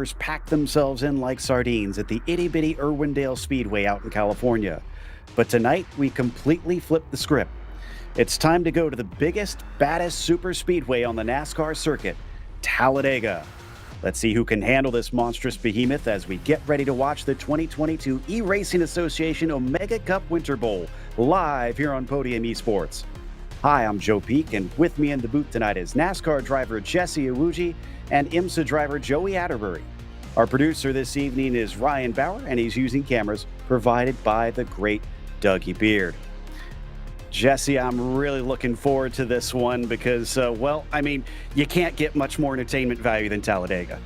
packed themselves in like sardines at the itty-bitty Irwindale Speedway out in California. But tonight, we completely flipped the script. It's time to go to the biggest, baddest super speedway on the NASCAR circuit, Talladega. Let's see who can handle this monstrous behemoth as we get ready to watch the 2022 eRacing Association Omega Cup Winterbowl live here on Podium Esports. Hi, I'm Joe Peak, and with me in the booth tonight is NASCAR driver Jesse Iwuji and IMSA driver Joey Atterbury. Our producer this evening is Ryan Bauer, and he's using cameras provided by the great Dougie Beard. Jesse, I'm really looking forward to this one because, you can't get much more entertainment value than Talladega.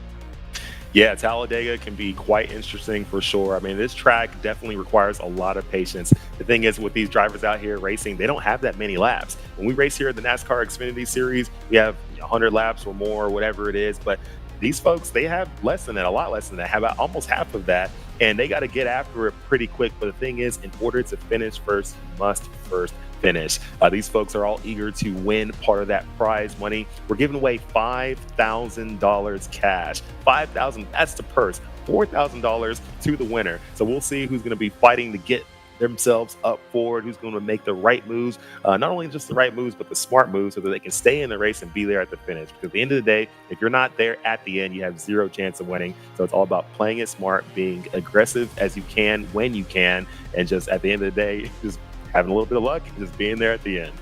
Yeah, Talladega can be quite interesting for sure. I mean, this track definitely requires a lot of patience. The thing is, with these drivers out here racing, they don't have that many laps. When we race here at the NASCAR Xfinity Series, we have 100 laps or more, whatever it is. But these folks, they have less than that, a lot less than that, have almost half of that. And they got to get after it pretty quick. But the thing is, in order to finish first, you must first finish. These folks are all eager to win part of that prize money. We're giving away $5,000 cash. $5,000, that's the purse. $4,000 to the winner. So we'll see who's going to be fighting to get themselves up forward, who's going to make the right moves, not only just the right moves, but the smart moves so that they can stay in the race and be there at the finish. Because at the end of the day, if you're not there at the end, you have zero chance of winning. So it's all about playing it smart, being aggressive as you can, when you can, and just at the end of the day, just having a little bit of luck, just being there at the end.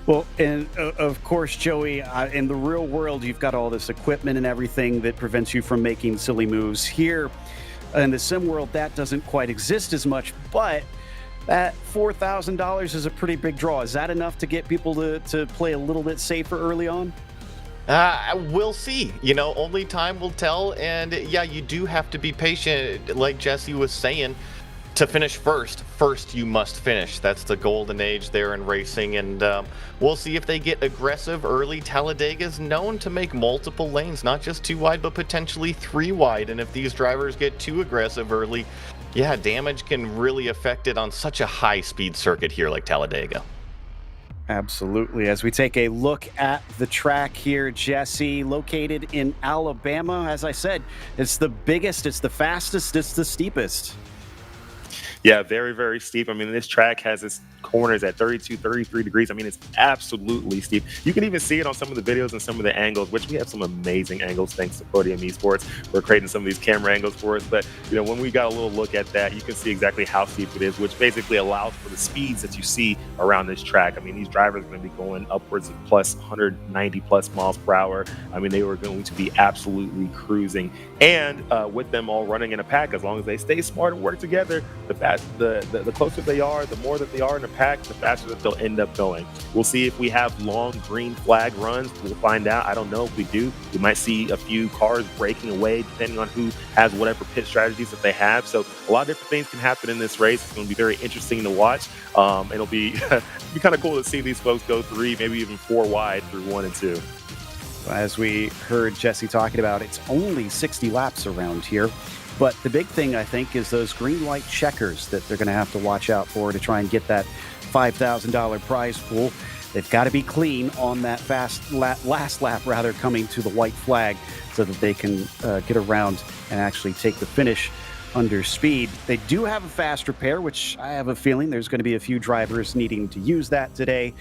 Well, and of course, Joey, in the real world, you've got all this equipment and everything that prevents you from making silly moves. Here in the sim world, that doesn't quite exist as much, but that $4,000 is a pretty big draw. Is that enough to get people to play a little bit safer early on? We'll see. Only time will tell. And yeah, you do have to be patient, like Jesse was saying. To finish first you must finish. That's the golden age there in racing, and we'll see if they get aggressive early. Talladega is known to make multiple lanes, not just 2 wide, but potentially 3 wide, and if these drivers get too aggressive early, yeah, damage can really affect it on such a high-speed circuit here like Talladega. Absolutely. As we take a look at the track here, Jesse, located in Alabama, as I said, it's the biggest, it's the fastest, it's the steepest. Yeah, very, very steep. I mean, this track has its corners at 32, 33 degrees. I mean, it's absolutely steep. You can even see it on some of the videos and some of the angles, which we have some amazing angles thanks to Podium Esports. We're creating some of these camera angles for us. But, when we got a little look at that, you can see exactly how steep it is, which basically allows for the speeds that you see around this track. I mean, these drivers are going to be going upwards of plus 190 plus miles per hour. I mean, they were going to be absolutely cruising. And with them all running in a pack, as long as they stay smart and work together, the closer they are, the more that they are in a pack, the faster that they'll end up going. We'll see if we have long green flag runs. We'll find out. I don't know if we do. We might see a few cars breaking away depending on who has whatever pit strategies that they have. So a lot of different things can happen in this race. It's going to be very interesting to watch. It'll be kind of cool to see these folks go 3, maybe even 4 wide through 1 and 2. As we heard Jesse talking about, it's only 60 laps around here. But the big thing, I think, is those green light checkers that they're going to have to watch out for to try and get that $5,000 prize pool. They've got to be clean on that last lap, coming to the white flag so that they can get around and actually take the finish under speed. They do have a fast repair, which I have a feeling there's going to be a few drivers needing to use that today.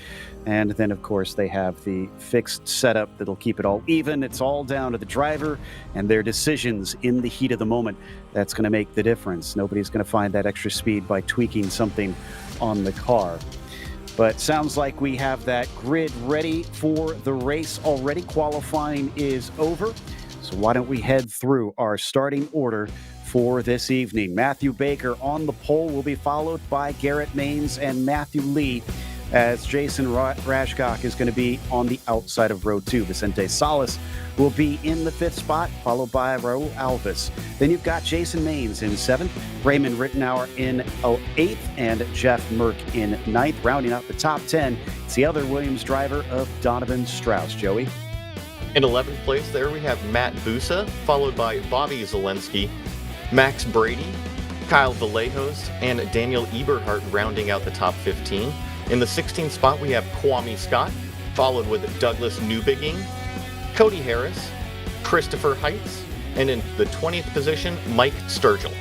And then, of course, they have the fixed setup that'll keep it all even. It's all down to the driver and their decisions in the heat of the moment. That's going to make the difference. Nobody's going to find that extra speed by tweaking something on the car. But sounds like we have that grid ready for the race already. Qualifying is over. So why don't we head through our starting order for this evening. Matthew Baker on the pole will be followed by Garrett Maines and Matthew Lee, as Jason Rashcock is going to be on the outside of row 2. Vicente Salas will be in the 5th spot, followed by Raul Alves. Then you've got Jason Maines in 7th, Raymond Rittenauer in 8th, and Jeff Merck in 9th. Rounding out the top 10, it's the other Williams driver of Donovan Strauss. Joey? In 11th place there we have Matt Busa, followed by Bobby Zelensky, Max Brady, Kyle Vallejos, and Daniel Eberhardt rounding out the top 15. In the 16th spot, we have Kwame Scott, followed with Douglas Newbigging, Cody Harris, Christopher Heitz, And in the 20th position, Mike Sturgill.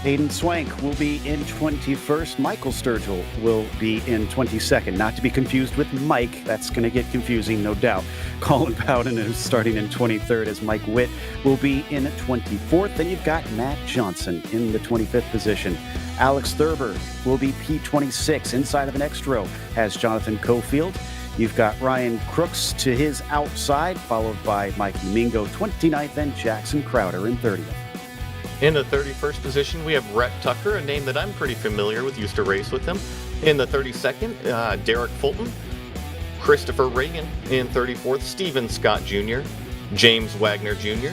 Hayden Swank will be in 21st. Michael Sturgill will be in 22nd. Not to be confused with Mike. That's going to get confusing, no doubt. Colin Bowden is starting in 23rd as Mike Witt will be in 24th. Then you've got Matt Johnson in the 25th position. Alex Thurber will be P26. Inside of the next row has Jonathan Cofield. You've got Ryan Crooks to his outside, followed by Mikey Mingo, 29th, and Jackson Crowder in 30th. In the 31st position, we have Rhett Tucker, a name that I'm pretty familiar with, used to race with him. In the 32nd, Derek Fulton, Christopher Reagan. In 34th, Steven Scott Jr., James Wagner Jr.,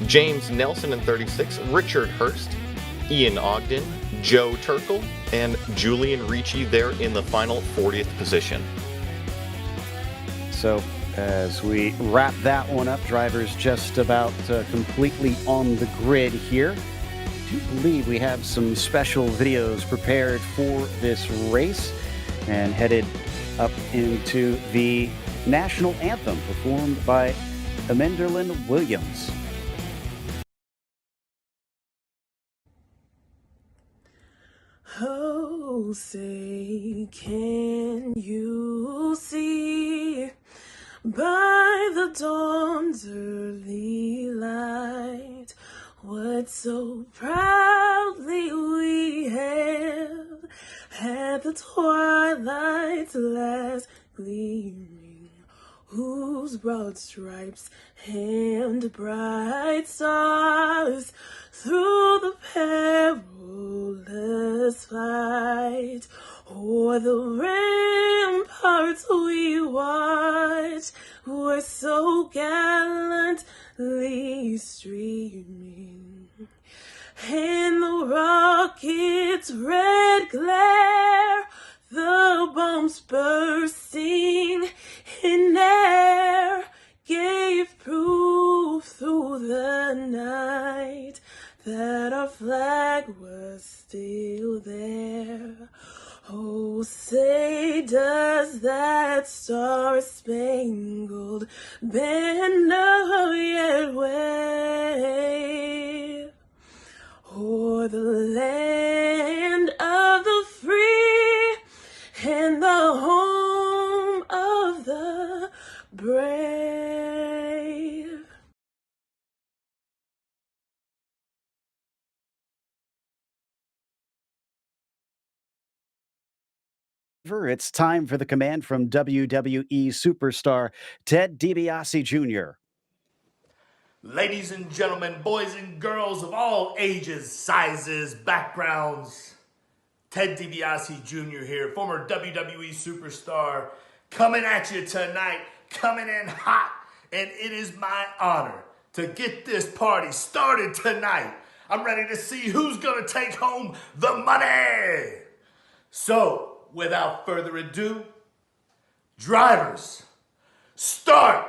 James Nelson in 36, Richard Hurst, Ian Ogden, Joe Turkle, and Julian Ricci there in the final 40th position. So as we wrap that one up, drivers just about completely on the grid here. I do believe we have some special videos prepared for this race and headed up into the national anthem performed by Amenderlin Williams. Oh, say, can you see by the dawn's early light what so proudly we hailed at the twilight's last gleaming, whose broad stripes and bright stars through the perilous fight o'er the ramparts we watched were so gallantly streaming, and the rocket's red glare, the bombs bursting in air, gave proof through the night that our flag was still there. Oh, say, does that star-spangled banner yet wave o'er the land of the free and the home of the brave? It's time for the command from WWE superstar Ted DiBiase Jr. Ladies and gentlemen, boys and girls of all ages, sizes, backgrounds, Ted DiBiase Jr. here, former WWE superstar, coming at you tonight, coming in hot, and it is my honor to get this party started tonight. I'm ready to see who's gonna take home the money. So, without further ado, drivers, start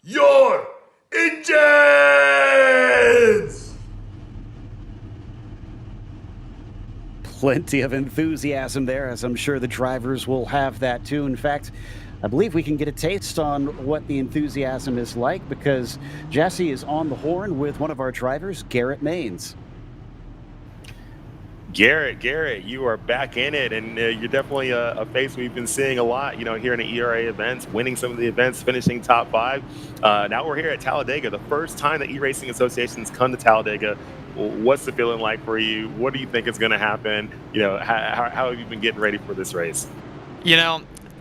your engines! Plenty of enthusiasm there, as I'm sure the drivers will have that too. In fact, I believe we can get a taste on what the enthusiasm is like because Jesse is on the horn with one of our drivers, Garrett Maines. Garrett, you are back in it, and you're definitely a face we've been seeing a lot, here in the ERA events, winning some of the events, finishing top 5. Now we're here at Talladega, the first time the eRacing Association's come to Talladega. What's the feeling like for you? What do you think is going to happen? How have you been getting ready for this race?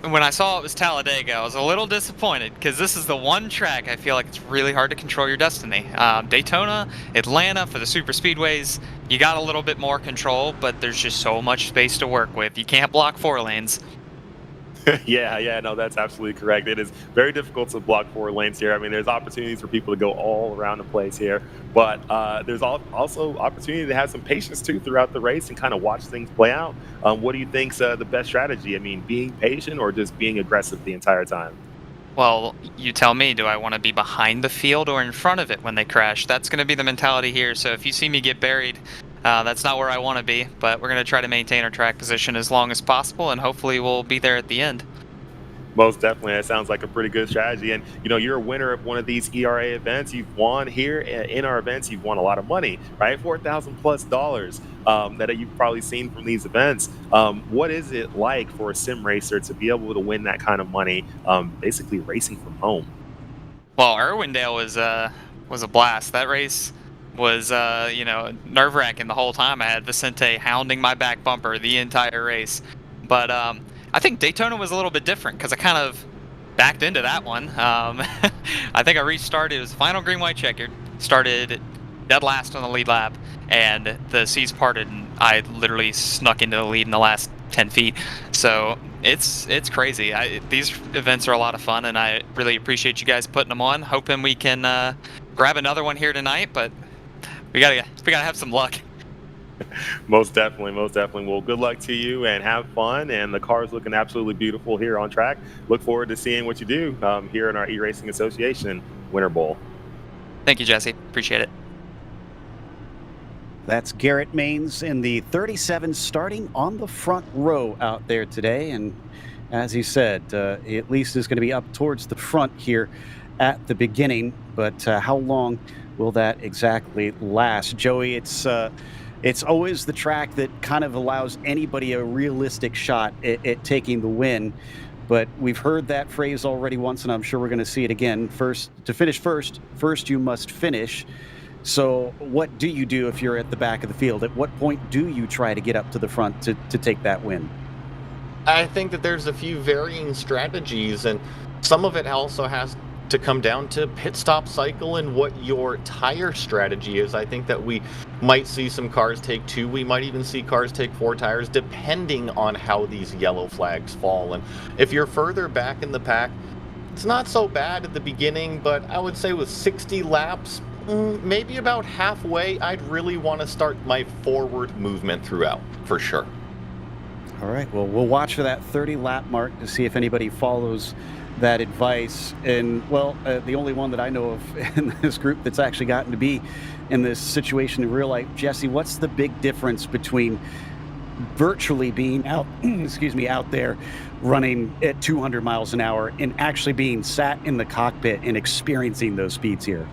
When I saw it was Talladega, I was a little disappointed because this is the one track I feel like it's really hard to control your destiny. Daytona, Atlanta, for the super speedways, you got a little bit more control, but there's just so much space to work with. You can't block 4 lanes. Yeah, no, that's absolutely correct. It is very difficult to block 4 lanes here. I mean, there's opportunities for people to go all around the place here, but there's also opportunity to have some patience too throughout the race and kind of watch things play out. What do you think's the best strategy? I mean, being patient or just being aggressive the entire time? Well, you tell me, do I want to be behind the field or in front of it when they crash? That's going to be the mentality here. So if you see me get buried, that's not where I want to be, but we're going to try to maintain our track position as long as possible, and hopefully we'll be there at the end. Most definitely. That sounds like a pretty good strategy. And, you're a winner of one of these ERA events. You've won here in our events. You've won a lot of money, right? $4,000+ that you've probably seen from these events. What is it like for a sim racer to be able to win that kind of money, basically racing from home? Well, Irwindale was a blast. That race was nerve-wracking the whole time. I had Vicente hounding my back bumper the entire race. But I think Daytona was a little bit different because I kind of backed into that one. I think I restarted. It was final green white checkered. Started dead last on the lead lap, and the seas parted, and I literally snuck into the lead in the last 10 feet. So it's crazy. These events are a lot of fun, and I really appreciate you guys putting them on. Hoping we can grab another one here tonight, but we gotta have some luck. Most definitely, most definitely. Well, good luck to you and have fun. And the car is looking absolutely beautiful here on track. Look forward to seeing what you do here in our eRacing Association Winter Bowl. Thank you, Jesse. Appreciate it. That's Garrett Maines in the 37 starting on the front row out there today. And as he said, at least is going to be up towards the front here at the beginning. But how long will that exactly last? Joey, it's always the track that kind of allows anybody a realistic shot at taking the win. But we've heard that phrase already once, and I'm sure we're going to see it again. To finish first you must finish. So what do you do if you're at the back of the field? At what point do you try to get up to the front to take that win? I think that there's a few varying strategies, and some of it also has to come down to pit stop cycle and what your tire strategy is. I think that we might see some cars take 2. We might even see cars take 4 tires, depending on how these yellow flags fall. And if you're further back in the pack, it's not so bad at the beginning, but I would say with 60 laps, maybe about halfway, I'd really want to start my forward movement throughout, for sure. All right, well, we'll watch for that 30-lap mark to see if anybody follows that advice. And, well, the only one that I know of in this group that's actually gotten to be in this situation in real life, Jesse, what's the big difference between virtually being out there running at 200 miles an hour and actually being sat in the cockpit and experiencing those speeds here?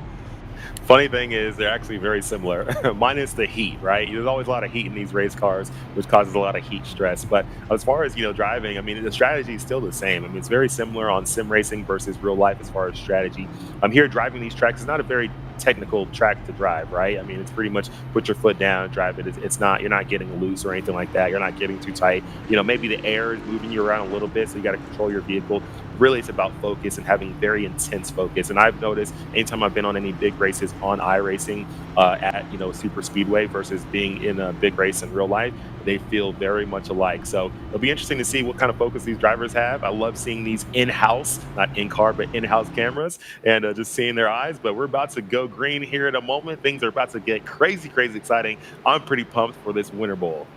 Funny thing is, they're actually very similar, minus the heat, right? There's always a lot of heat in these race cars, which causes a lot of heat stress. But as far as, driving, I mean, the strategy is still the same. I mean, it's very similar on sim racing versus real life as far as strategy. I'm here driving these tracks. It's not a very technical track to drive, right? I mean, it's pretty much put your foot down, drive it. It's not, you're not getting loose or anything like that. You're not getting too tight. Maybe the air is moving you around a little bit, so you got to control your vehicle. Really, it's about focus and having very intense focus. And I've noticed anytime I've been on any big races on iRacing at super speedway versus being in a big race in real life, they feel very much alike. So it'll be interesting to see what kind of focus these drivers have. I love seeing these in-house, not in-car, but in-house cameras, and just seeing their eyes. But we're about to go green here in a moment. Things are about to get crazy, crazy exciting. I'm pretty pumped for this Winter Bowl.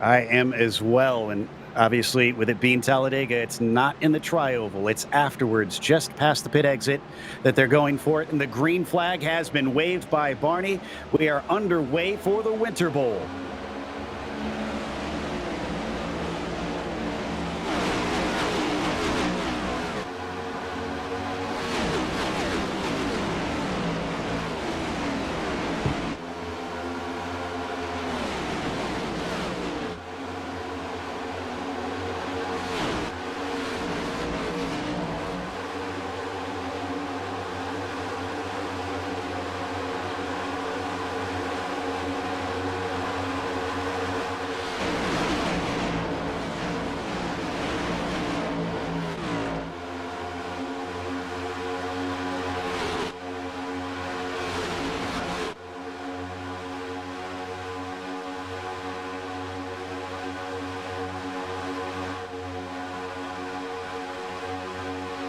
I am as well. And obviously, with it being Talladega, it's not in the tri-oval. It's afterwards, just past the pit exit, that they're going for it. And the green flag has been waved by Barney. We are underway for the Winter Bowl.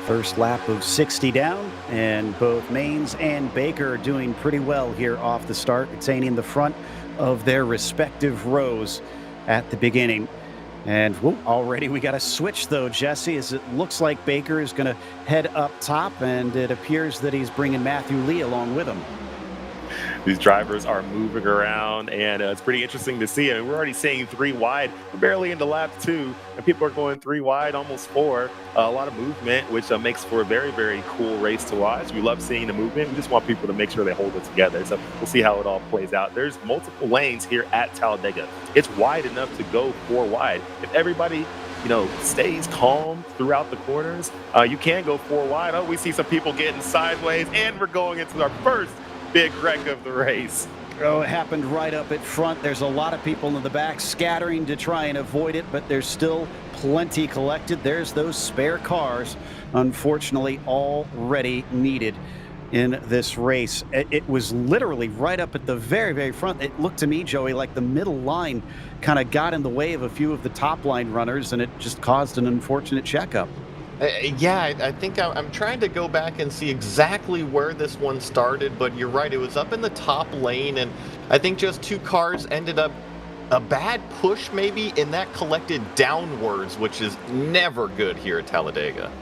First lap of 60 down, and both Maines and Baker are doing pretty well here off the start, attaining the front of their respective rows at the beginning. And already we got a switch, though, Jesse, as it looks like Baker is going to head up top, and it appears that he's bringing Matthew Lee along with him. These drivers are moving around, and it's pretty interesting to see. I mean, we're already seeing 3 wide. We're barely into lap 2, and people are going 3 wide, almost 4. A lot of movement, which makes for a very, very cool race to watch. We love seeing the movement. We just want people to make sure they hold it together. So we'll see how it all plays out. There's multiple lanes here at Talladega. It's wide enough to go 4 wide. If everybody stays calm throughout the corners, you can go 4 wide. Oh, we see some people getting sideways, and we're going into our first big wreck of the race. Oh, it happened right up at front. There's a lot of people in the back scattering to try and avoid it, but there's still plenty collected. There's those spare cars, unfortunately, already needed in this race. It was literally right up at the very, very front. It looked to me, Joey, like the middle line kind of got in the way of a few of the top line runners, and it just caused an unfortunate checkup. Yeah, I think I'm trying to go back and see exactly where this one started, but you're right, it was up in the top lane, and I think just 2 cars ended up a bad push maybe, and that collected downwards, which is never good here at Talladega.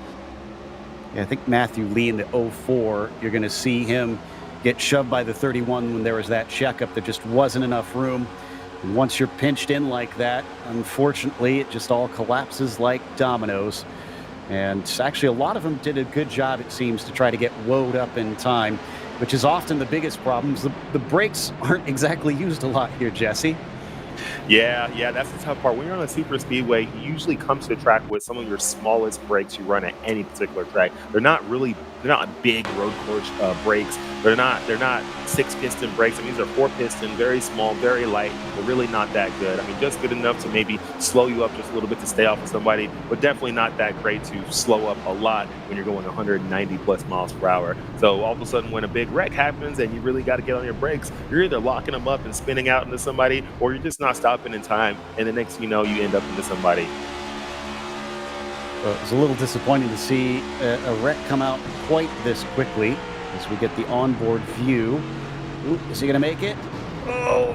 Yeah, I think Matthew Lee in the 04, you're going to see him get shoved by the 31 when there was that checkup. There just wasn't enough room. And once you're pinched in like that, unfortunately, it just all collapses like dominoes. And actually, a lot of them did a good job, it seems, to try to get woed up in time, which is often the biggest problem. The brakes aren't exactly used a lot here, Jesse. Yeah, that's the tough part. When you're on a super speedway, you usually come to the track with some of your smallest brakes you run at any particular track. They're not big road course brakes. They're not 6-piston brakes. I mean, these are 4-piston, very small, very light. They're really not that good. I mean, just good enough to maybe slow you up just a little bit to stay off of somebody, but definitely not that great to slow up a lot when you're going 190 plus miles per hour. So all of a sudden, when a big wreck happens and you really got to get on your brakes, you're either locking them up and spinning out into somebody, or you're just not stopping in time, and the next thing you know, you end up into somebody. Well, it was a little disappointing to see a wreck come out quite this quickly as we get the onboard view. Ooh, is he going to make it? Oh,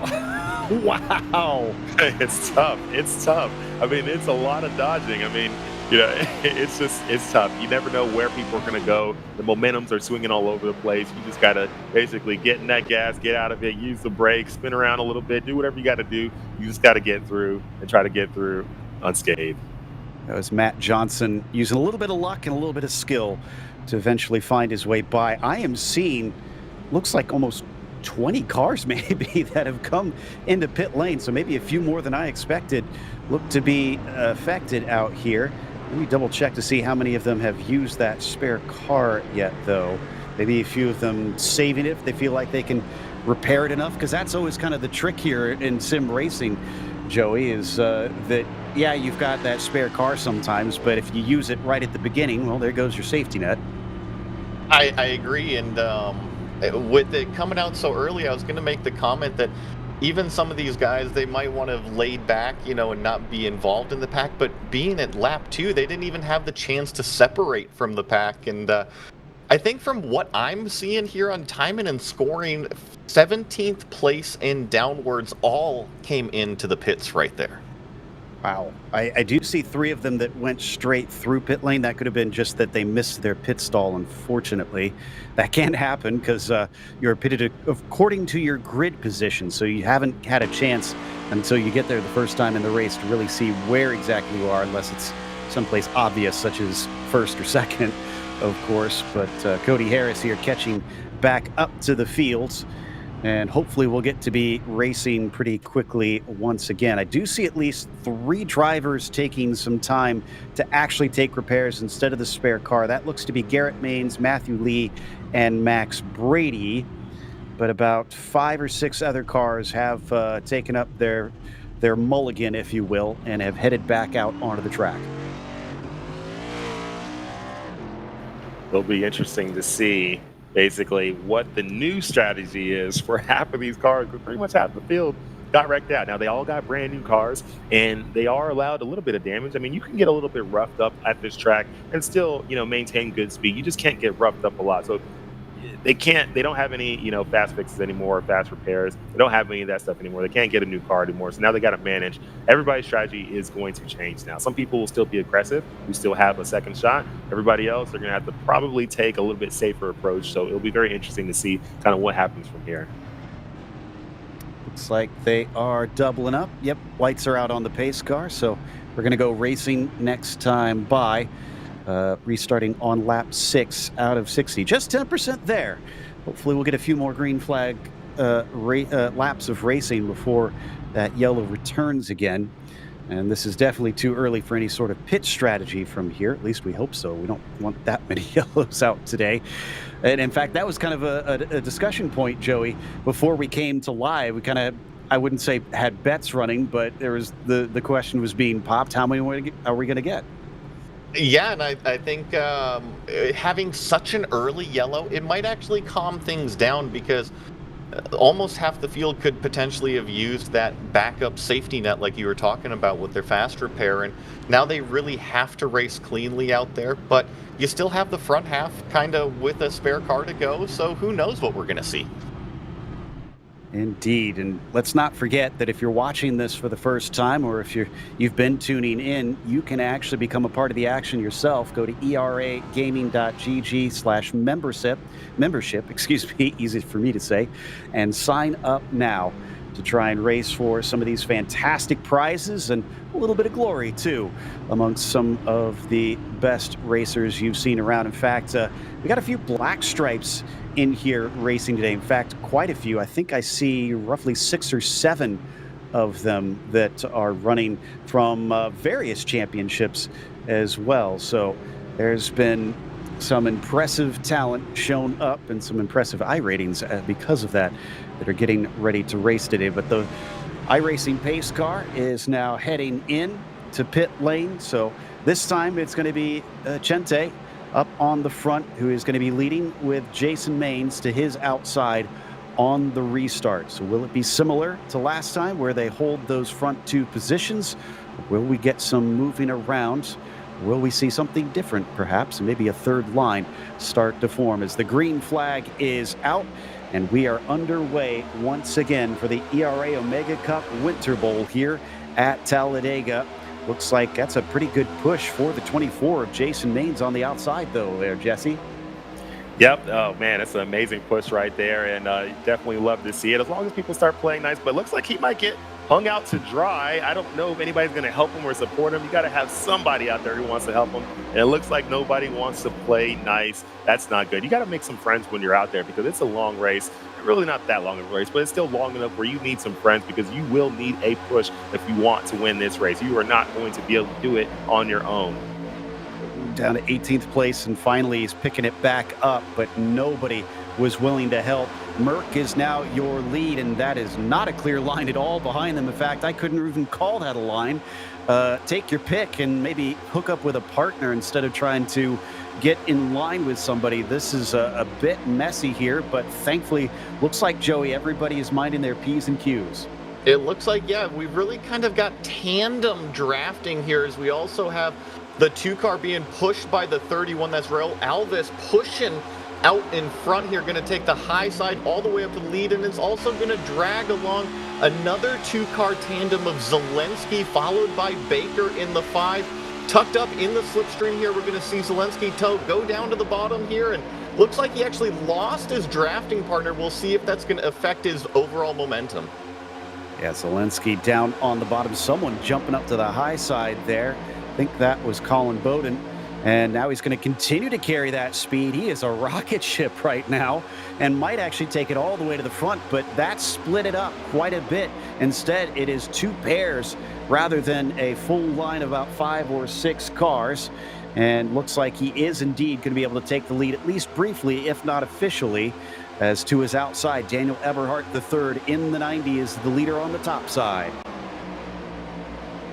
wow. It's tough. I mean, it's a lot of dodging. I mean, it's tough. You never know where people are going to go. The momentums are swinging all over the place. You just got to basically get in that gas, get out of it, use the brakes, spin around a little bit, do whatever you got to do. You just got to get through and try to get through unscathed. That was Matt Johnson using a little bit of luck and a little bit of skill to eventually find his way by. I am seeing, looks like almost 20 cars maybe that have come into pit lane, so maybe a few more than I expected look to be affected out here. Let me double check to see how many of them have used that spare car yet, though. Maybe a few of them saving it if they feel like they can repair it enough, because that's always kind of the trick here in sim racing, Joey, is that, yeah, you've got that spare car sometimes, but if you use it right at the beginning, well, there goes your safety net. I agree, and with it coming out so early, I was going to make the comment that even some of these guys, they might want to have laid back, and not be involved in the pack, but being at lap 2, they didn't even have the chance to separate from the pack, and I think from what I'm seeing here on timing and scoring, 17th place and downwards all came into the pits right there. Wow. I do see 3 of them that went straight through pit lane. That could have been just that they missed their pit stall, unfortunately. That can't happen because you're pitted according to your grid position, so you haven't had a chance until you get there the first time in the race to really see where exactly you are, unless it's someplace obvious, such as first or second, of course. But Cody Harris here catching back up to the fields. And hopefully we'll get to be racing pretty quickly once again. I do see at least 3 drivers taking some time to actually take repairs instead of the spare car. That looks to be Garrett Maines, Matthew Lee, and Max Brady. But about 5 or 6 other cars have taken up their mulligan, if you will, and have headed back out onto the track. It'll be interesting to see basically what the new strategy is for half of these cars. Pretty much half the field got wrecked out. Now, they all got brand new cars, and they are allowed a little bit of damage. I mean, you can get a little bit roughed up at this track and still, maintain good speed. You just can't get roughed up a lot. So they don't have any, fast fixes anymore, fast repairs. They don't have any of that stuff anymore. They can't get a new car anymore. So now they got to manage. Everybody's strategy is going to change now. Some people will still be aggressive. We still have a second shot. Everybody else, they're going to have to probably take a little bit safer approach. So it'll be very interesting to see kind of what happens from here. Looks like they are doubling up. Yep, lights are out on the pace car, so we're going to go racing next time by. Restarting on lap 6 out of 60. Just 10% there. Hopefully we'll get a few more green flag laps of racing before that yellow returns again. And this is definitely too early for any sort of pit strategy from here. At least we hope so. We don't want that many yellows out today. And in fact, that was kind of a discussion point, Joey. Before we came to live, we kind of, I wouldn't say had bets running, but there was the question was being popped. How many are we going to get? Yeah, and I think having such an early yellow, it might actually calm things down, because almost half the field could potentially have used that backup safety net like you were talking about with their fast repair, and now they really have to race cleanly out there, but you still have the front half kind of with a spare car to go, so who knows what we're going to see. Indeed, and let's not forget that if you're watching this for the first time, or if you've been tuning in, you can actually become a part of the action yourself. Go to eragaming.gg/membership, easy for me to say, and sign up now to try and race for some of these fantastic prizes and a little bit of glory too amongst some of the best racers you've seen around. In fact, we got a few black stripes in here racing today. In fact, quite a few. I think I see roughly 6 or 7 of them that are running from various championships as well. So there's been some impressive talent shown up and some impressive iRatings because of that are getting ready to race today. But the iRacing pace car is now heading in to pit lane. So this time it's going to be Chente up on the front, who is going to be leading with Jason Maines to his outside on the restart. So will it be similar to last time where they hold those front 2 positions? Will we get some moving around? Will we see something different perhaps? Maybe a third line start to form as the green flag is out and we are underway once again for the ERA Omega Cup Winterbowl here at Talladega. Looks like that's a pretty good push for the 24 of Jason Maines on the outside, though, there, Jesse. Yep. Oh, man, it's an amazing push right there, and definitely love to see it as long as people start playing nice. But it looks like he might get hung out to dry. I don't know if anybody's going to help him or support him. You got to have somebody out there who wants to help him, and it looks like nobody wants to play nice. That's not good. You got to make some friends when you're out there because it's a long race. Really not that long of a race, but it's still long enough where you need some friends because you will need a push if you want to win this race. You are not going to be able to do it on your own. Down to 18th place, and finally he's picking it back up, but nobody was willing to help. Merck is now your lead, and that is not a clear line at all behind them. In fact, I couldn't even call that a line. Take your pick and maybe hook up with a partner instead of trying to get in line with somebody. This is a bit messy here, but thankfully, looks like, Joey, everybody is minding their P's and Q's. It looks like, yeah, we've really kind of got tandem drafting here, as we also have the 2 car being pushed by the 31. That's Raul Alves pushing out in front here, going to take the high side all the way up to the lead, and it's also going to drag along another 2 car tandem of Zelensky, followed by Baker in the 5. Tucked up in the slipstream here, we're going to see Zelensky go down to the bottom here, and looks like he actually lost his drafting partner. We'll see if that's going to affect his overall momentum. Yeah, Zelensky down on the bottom. Someone jumping up to the high side there. I think that was Colin Bowden. And now he's going to continue to carry that speed. He is a rocket ship right now and might actually take it all the way to the front, but that split it up quite a bit. Instead, it is 2 pairs rather than a full line of about 5 or 6 cars. And looks like he is indeed going to be able to take the lead, at least briefly, if not officially, as to his outside. Daniel Eberhardt III in the 90 is the leader on the top side.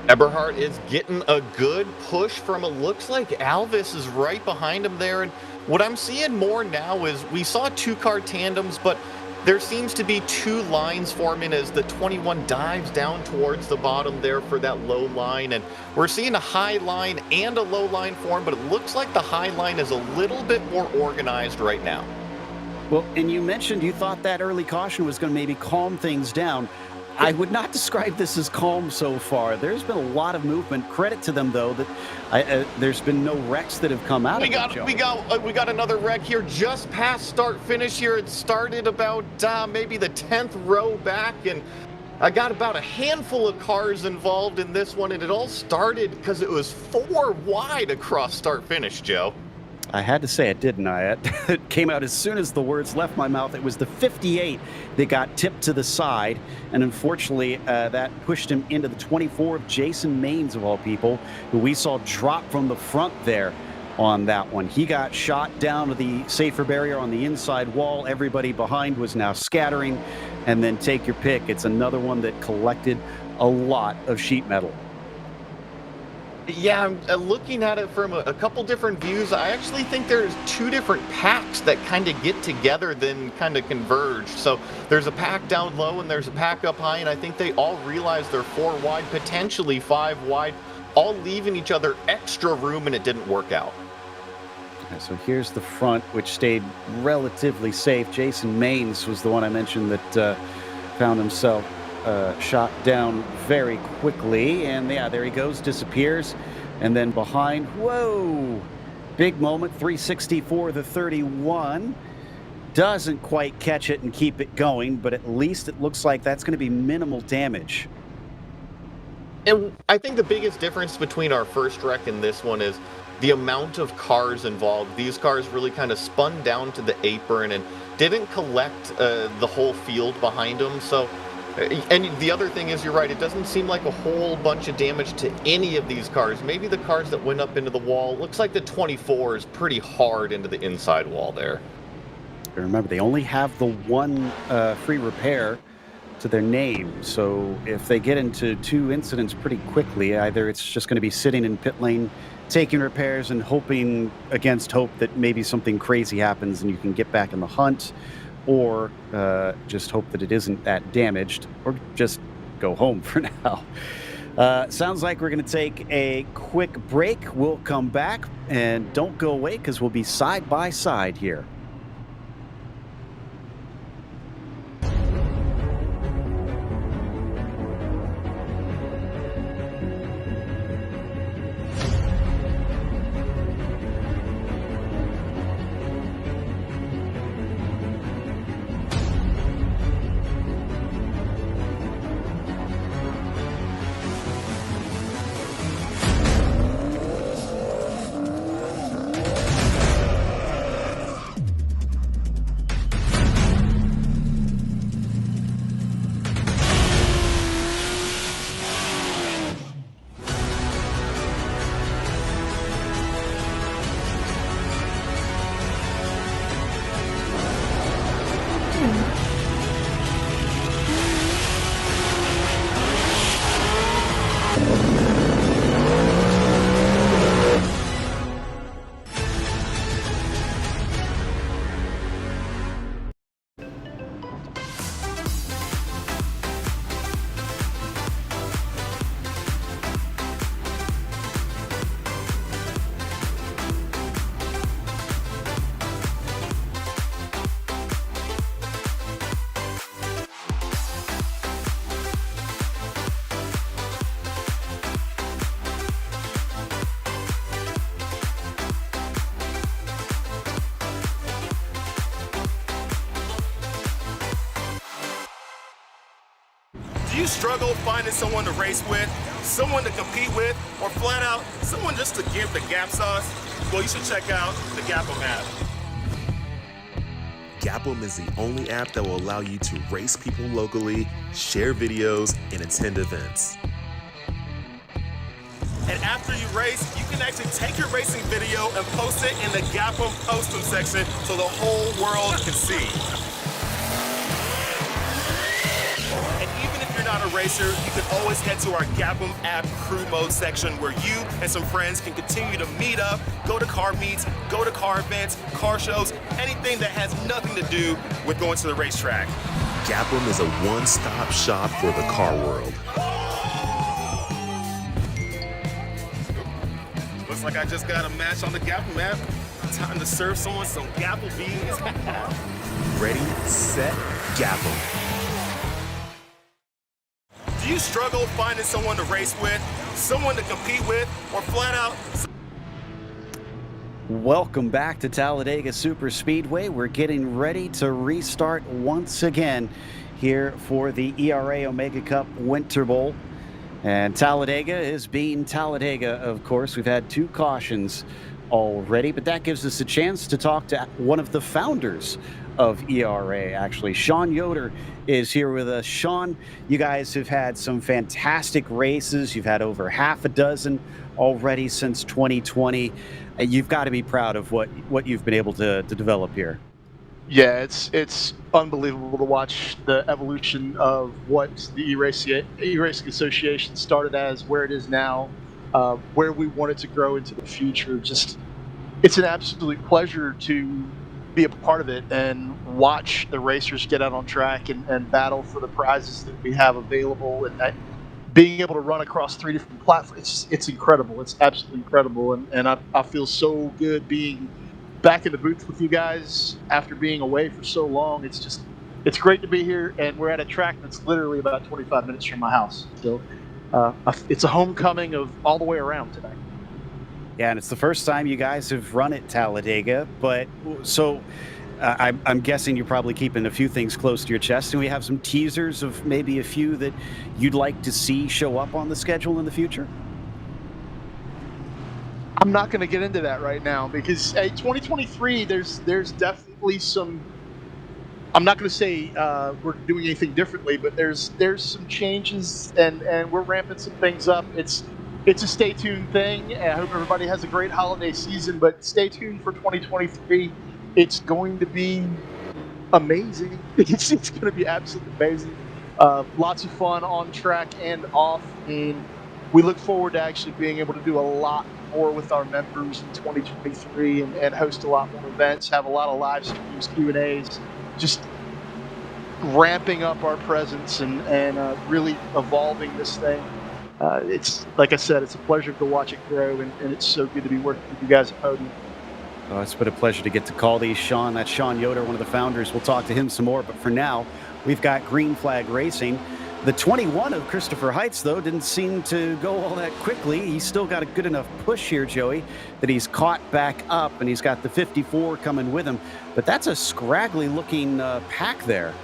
Eberhardt is getting a good push from it. Looks like Alves is right behind him there. And what I'm seeing more now is we saw 2 car tandems, but there seems to be 2 lines forming as the 21 dives down towards the bottom there for that low line. And we're seeing a high line and a low line form, but it looks like the high line is a little bit more organized right now. Well, and you mentioned you thought that early caution was going to maybe calm things down. I would not describe this as calm so far. There's been a lot of movement. Credit to them, though, that there's been no wrecks that have come out of it. We got another wreck here just past start finish here. It started about maybe the 10th row back, and I got about a handful of cars involved in this one, and it all started because it was 4 wide across start finish, Joe. I had to say it, didn't I? It came out as soon as the words left my mouth. It was the 58 that got tipped to the side, and unfortunately, that pushed him into the 24 of Jason Maines, of all people, who we saw drop from the front there on that one. He got shot down to the safer barrier on the inside wall. Everybody behind was now scattering, and then take your pick. It's another one that collected a lot of sheet metal. Yeah, I'm looking at it from a couple different views. I actually think there's 2 different packs that kind of get together, then kind of converge. So there's a pack down low and there's a pack up high, and I think they all realize they're 4 wide, potentially 5 wide, all leaving each other extra room, and it didn't work out. Okay, so here's the front, which stayed relatively safe. Jason Maines was the one I mentioned that found himself shot down very quickly, and yeah, there he goes, disappears. And then behind, whoa, big moment, 364 the 31. Doesn't quite catch it and keep it going, but at least it looks like that's going to be minimal damage. And I think the biggest difference between our first wreck and this one is the amount of cars involved. These cars really kind of spun down to the apron and didn't collect the whole field behind them. So, and the other thing is, you're right, it doesn't seem like a whole bunch of damage to any of these cars. Maybe the cars that went up into the wall. Looks like the 24 is pretty hard into the inside wall there. Remember, they only have the 1 free repair to their name, so if they get into 2 incidents pretty quickly, either it's just going to be sitting in pit lane, taking repairs and hoping against hope that maybe something crazy happens and you can get back in the hunt, or just hope that it isn't that damaged, or just go home for now. Sounds like we're going to take a quick break. We'll come back, and don't go away because we'll be side by side here. Do you struggle finding someone to race with, someone to compete with, or flat out, someone just to give the Gap sauce? Well, you should check out the Gapum app. Gapum is the only app that will allow you to race people locally, share videos, and attend events. And after you race, you can actually take your racing video and post it in the Gapum Postum section so the whole world can see. And even if you're not a racer, you can always head to our Gapum app crew mode section where you and some friends can continue to meet up, go to car meets, go to car events, car shows, anything that has nothing to do with going to the racetrack. Gapum is a one-stop shop for the car world. Looks like I just got a match on the Gapum app. Time to serve someone some Gapple beans. Ready, set, Gapum. you struggle finding someone to race with, someone to compete with, or flat out... Welcome back to Talladega Superspeedway. We're getting ready to restart once again here for the ERA Omega Cup Winterbowl. And Talladega is being Talladega, of course. We've had 2 cautions already, but that gives us a chance to talk to one of the founders of ERA, actually. Sean Yoder is here with us. Sean, you guys have had some fantastic races. You've had over half a dozen already since 2020. You've got to be proud of what you've been able to develop here. Yeah, it's unbelievable to watch the evolution of what the eRacing Association started as, where it is now, where we want it to grow into the future. Just, it's an absolute pleasure to be a part of it and watch the racers get out on track and battle for the prizes that we have available, and being able to run across 3 different platforms. It's incredible. It's absolutely incredible, and I feel so good being back in the booth with you guys after being away for so long. It's great to be here, and we're at a track that's literally about 25 minutes from my house. So it's a homecoming of all the way around tonight. Yeah, and it's the first time you guys have run at Talladega, but so I'm guessing you're probably keeping a few things close to your chest, and we have some teasers of maybe a few that you'd like to see show up on the schedule in the future? I'm not going to get into that right now because 2023, there's definitely some. I'm not going to say we're doing anything differently, but there's some changes, and we're ramping some things up. It's a stay tuned thing. I hope everybody has a great holiday season, but stay tuned for 2023. It's going to be amazing. It's going to be absolutely amazing. Lots of fun on track and off, and we look forward to actually being able to do a lot more with our members in 2023 and host a lot more events, have a lot of live streams, Q&As, just ramping up our presence and really evolving this thing. It's, like I said, it's a pleasure to watch it grow, and it's so good to be working with you guys at Podium. Oh, it's been a pleasure to get to call these, Sean. That's Sean Yoder, one of the founders. We'll talk to him some more, but for now, we've got Green Flag Racing. The 21 of Christopher Heights, though, didn't seem to go all that quickly. He's still got a good enough push here, Joey, that he's caught back up, and he's got the 54 coming with him. But that's a scraggly-looking pack there.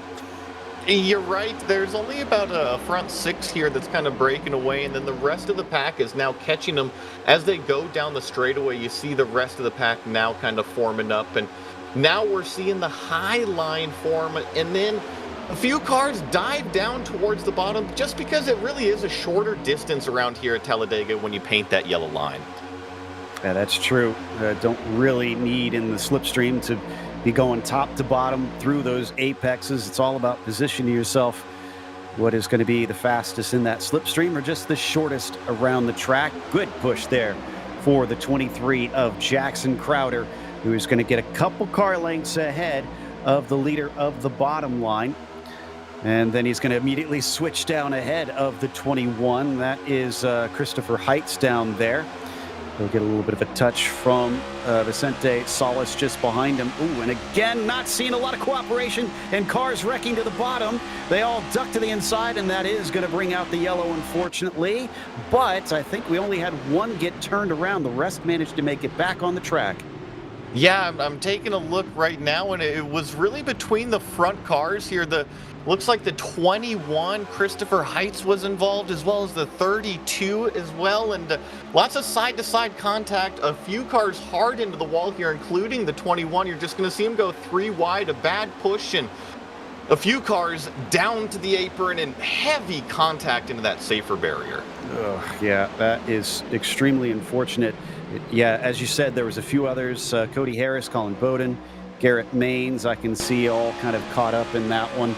You're right. There's only about a front 6 here that's kind of breaking away, and then the rest of the pack is now catching them. As they go down the straightaway, you see the rest of the pack now kind of forming up, and now we're seeing the high line form, and then a few cars dive down towards the bottom just because it really is a shorter distance around here at Talladega when you paint that yellow line. Yeah, that's true. Don't really need in the slipstream to be going top to bottom through those apexes. It's all about positioning yourself what is going to be the fastest in that slipstream or just the shortest around the track. Good push there for the 23 of Jackson Crowder, who is going to get a couple car lengths ahead of the leader of the bottom line. And then he's going to immediately switch down ahead of the 21. That is Christopher Heights down there. He'll get a little bit of a touch from Vicente Salas just behind him. Ooh, and again, not seeing a lot of cooperation, and cars wrecking to the bottom. They all duck to the inside, and that is going to bring out the yellow, unfortunately. But I think we only had one get turned around. The rest managed to make it back on the track. Yeah, I'm taking a look right now, and it was really between the front cars here. Looks like the 21, Christopher Heights, was involved, as well as the 32 as well, and lots of side-to-side contact. A few cars hard into the wall here, including the 21. You're just going to see him go 3 wide, a bad push, and a few cars down to the apron, and heavy contact into that safer barrier. Yeah, that is extremely unfortunate. Yeah, as you said, there was a few others. Cody Harris, Colin Bowden, Garrett Maines, I can see all kind of caught up in that one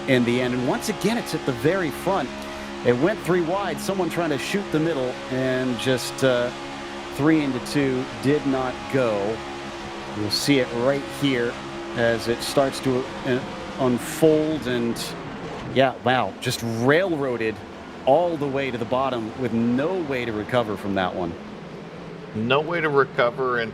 in the end. And once again, it's at the very front. It went 3 wide, someone trying to shoot the middle, and just 3 into 2 did not go. You'll see it right here as it starts to unfold, and yeah, wow, just railroaded all the way to the bottom with no way to recover from that one. No way to recover. And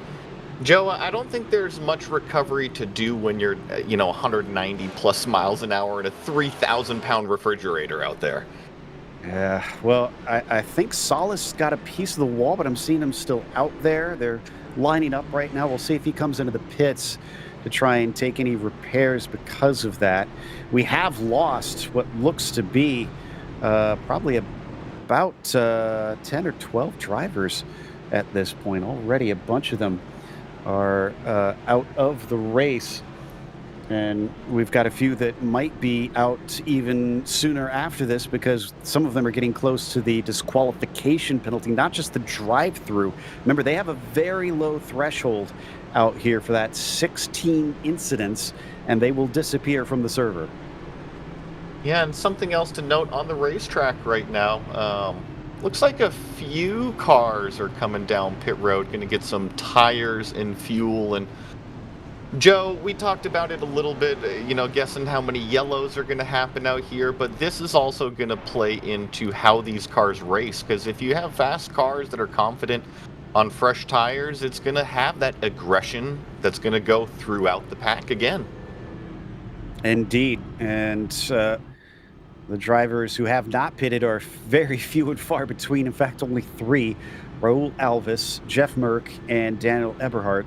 Joe, I don't think there's much recovery to do when you're 190 plus miles an hour in a 3,000 pound refrigerator out there. Yeah, well, I think Salas got a piece of the wall, but I'm seeing him still out there. They're lining up right now. We'll see if he comes into the pits to try and take any repairs because of that. We have lost what looks to be probably about 10 or 12 drivers at this point. Already a bunch of them are out of the race. And we've got a few that might be out even sooner after this because some of them are getting close to the disqualification penalty, not just the drive-through. Remember, they have a very low threshold out here for that 16 incidents, and they will disappear from the server. Yeah, and something else to note on the racetrack right now. Looks like a few cars are coming down pit road, going to get some tires and fuel. And Joe, we talked about it a little bit, guessing how many yellows are going to happen out here, but this is also going to play into how these cars race, because if you have fast cars that are confident on fresh tires, it's going to have that aggression that's going to go throughout the pack again. Indeed, and the drivers who have not pitted are very few and far between. In fact, only 3, Raul Alvis, Jeff Merck, and Daniel Eberhardt,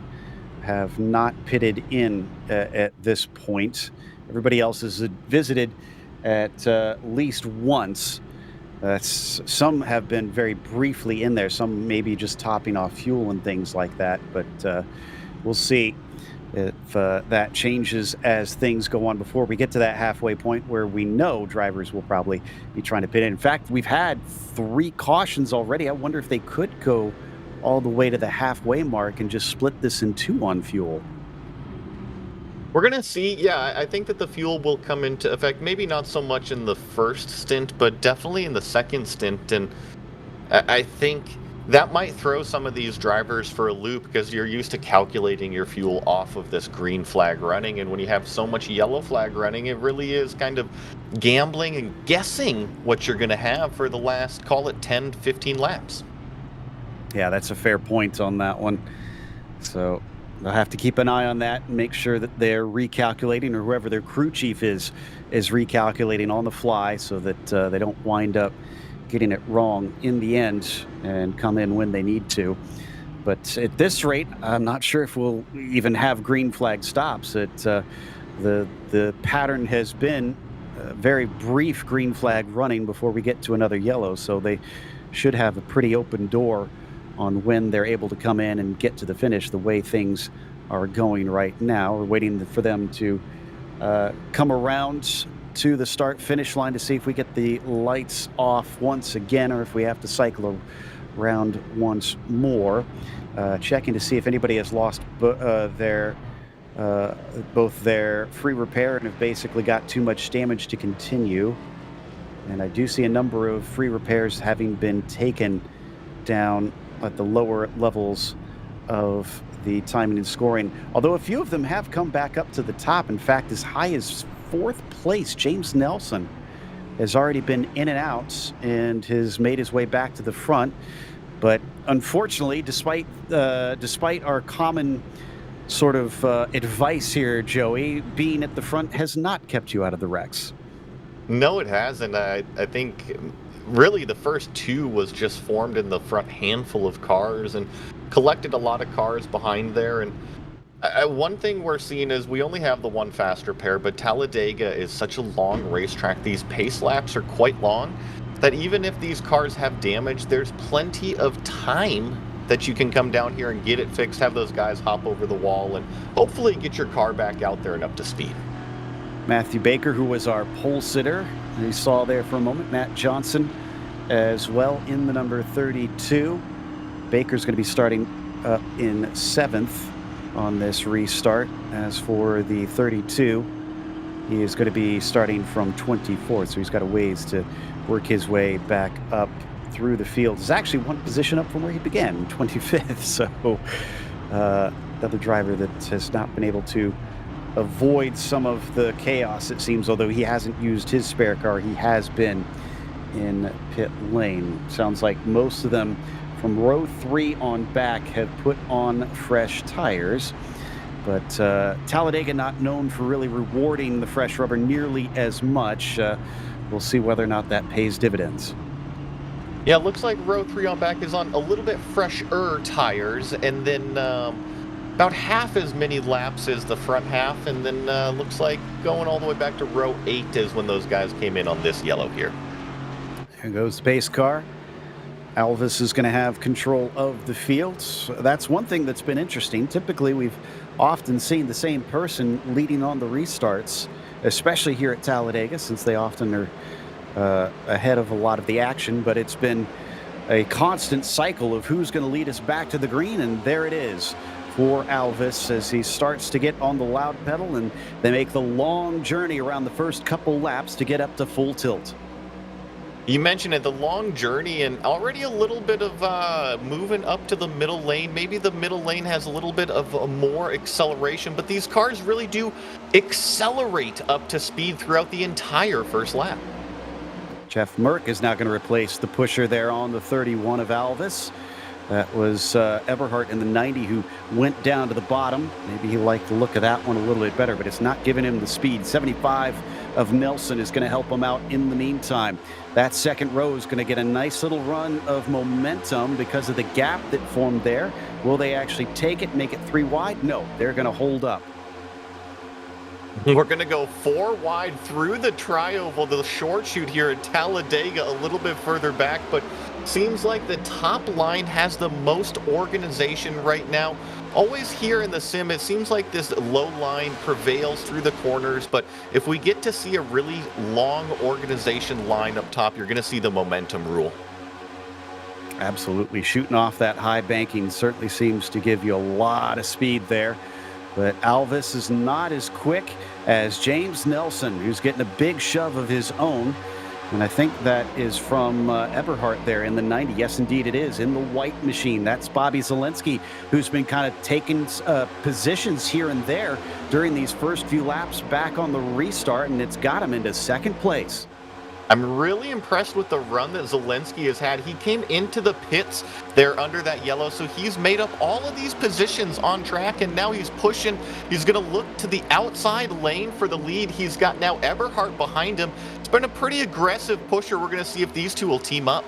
have not pitted in at this point. Everybody else has visited at least once. Some have been very briefly in there. Some maybe just topping off fuel and things like that. But we'll see if that changes as things go on before we get to that halfway point where we know drivers will probably be trying to pit in. In fact, we've had 3 cautions already. I wonder if they could go all the way to the halfway mark and just split this in 2 on fuel. We're going to see, yeah, I think that the fuel will come into effect, maybe not so much in the first stint, but definitely in the second stint. And I think that might throw some of these drivers for a loop because you're used to calculating your fuel off of this green flag running. And when you have so much yellow flag running, it really is kind of gambling and guessing what you're going to have for the last, call it 10, 15 laps. Yeah, that's a fair point on that one. So they'll have to keep an eye on that and make sure that they're recalculating, or whoever their crew chief is recalculating on the fly so that they don't wind up getting it wrong in the end and come in when they need to. But at this rate, I'm not sure if we'll even have green flag stops. The pattern has been a very brief green flag running before we get to another yellow, so they should have a pretty open door on when they're able to come in and get to the finish the way things are going right now. We're waiting for them to come around to the start-finish line to see if we get the lights off once again or if we have to cycle around once more. Checking to see if anybody has lost both their free repair and have basically got too much damage to continue. And I do see a number of free repairs having been taken down at the lower levels of the timing and scoring, although a few of them have come back up to the top. In fact, as high as 4th place, James Nelson has already been in and out and has made his way back to the front. But unfortunately, despite our common sort of advice here, Joey, being at the front has not kept you out of the wrecks. No, it hasn't. I think really the first 2 was just formed in the front handful of cars and collected a lot of cars behind there. And one thing we're seeing is we only have the 1 faster pair, but Talladega is such a long racetrack. These pace laps are quite long that even if these cars have damage, there's plenty of time that you can come down here and get it fixed, have those guys hop over the wall, and hopefully get your car back out there and up to speed. Matthew Baker, who was our pole sitter, you saw there for a moment. Matt Johnson as well in the number 32. Baker's going to be starting up in 7th on this restart. As for the 32, he is going to be starting from 24th, so he's got a ways to work his way back up through the field. He's actually 1 position up from where he began, 25th. So another driver that has not been able to avoid some of the chaos, it seems, although he hasn't used his spare car. He has been in pit lane. Sounds like most of them from row 3 on back have put on fresh tires. But Talladega not known for really rewarding the fresh rubber nearly as much. we'll see whether or not that pays dividends. Yeah, it looks like row 3 on back is on a little bit fresher tires, and then about half as many laps as the front half, and then looks like going all the way back to row 8 is when those guys came in on this yellow here. Here goes the pace car. Alvis is going to have control of the field. That's one thing that's been interesting. Typically, we've often seen the same person leading on the restarts, especially here at Talladega, since they often are ahead of a lot of the action, but it's been a constant cycle of who's going to lead us back to the green, and there it is for Alvis as he starts to get on the loud pedal, and they make the long journey around the first couple laps to get up to full tilt. You mentioned it, the long journey, and already a little bit of moving up to the middle lane. Maybe the middle lane has a little bit of more acceleration, but these cars really do accelerate up to speed throughout the entire first lap. Jeff Merck is now going to replace the pusher there on the 31 of Alvis. That was Eberhardt in the 90 who went down to the bottom. Maybe he liked the look of that one a little bit better, but it's not giving him the speed. 75 of Nelson is going to help him out in the meantime. That second row is going to get a nice little run of momentum because of the gap that formed there. Will they actually take it, make it 3 wide? No, they're going to hold up. We're going to go 4 wide through the tri-oval, the short shoot here at Talladega, a little bit further back, but seems like the top line has the most organization right now. Always here in the sim, it seems like this low line prevails through the corners, but if we get to see a really long organization line up top, you're going to see the momentum rule. Absolutely. Shooting off that high banking certainly seems to give you a lot of speed there. But Alvis is not as quick as James Nelson, who's getting a big shove of his own. And I think that is from Eberhardt there in the 90. Yes, indeed it is, in the white machine. That's Bobby Zelensky, who's been kind of taking positions here and there during these first few laps back on the restart, and it's got him into second place. I'm really impressed with the run that Zelensky has had. He came into the pits there under that yellow, so he's made up all of these positions on track, and now he's pushing. He's going to look to the outside lane for the lead. He's got now Eberhardt behind him. It's been a pretty aggressive pusher. We're going to see if these two will team up.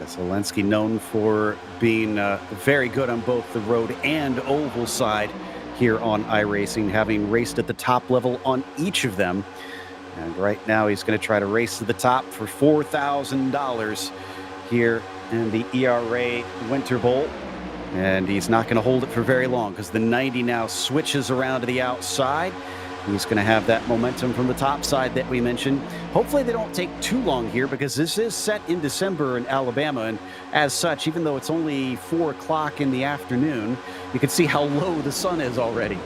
Zelensky known for being very good on both the road and oval side here on iRacing, having raced at the top level on each of them. And right now he's going to try to race to the top for $4,000 here in the ERA Winterbowl. And he's not going to hold it for very long because the 90 now switches around to the outside. He's going to have that momentum from the top side that we mentioned. Hopefully they don't take too long here because this is set in December in Alabama. And as such, even though it's only 4 o'clock in the afternoon, you can see how low the sun is already.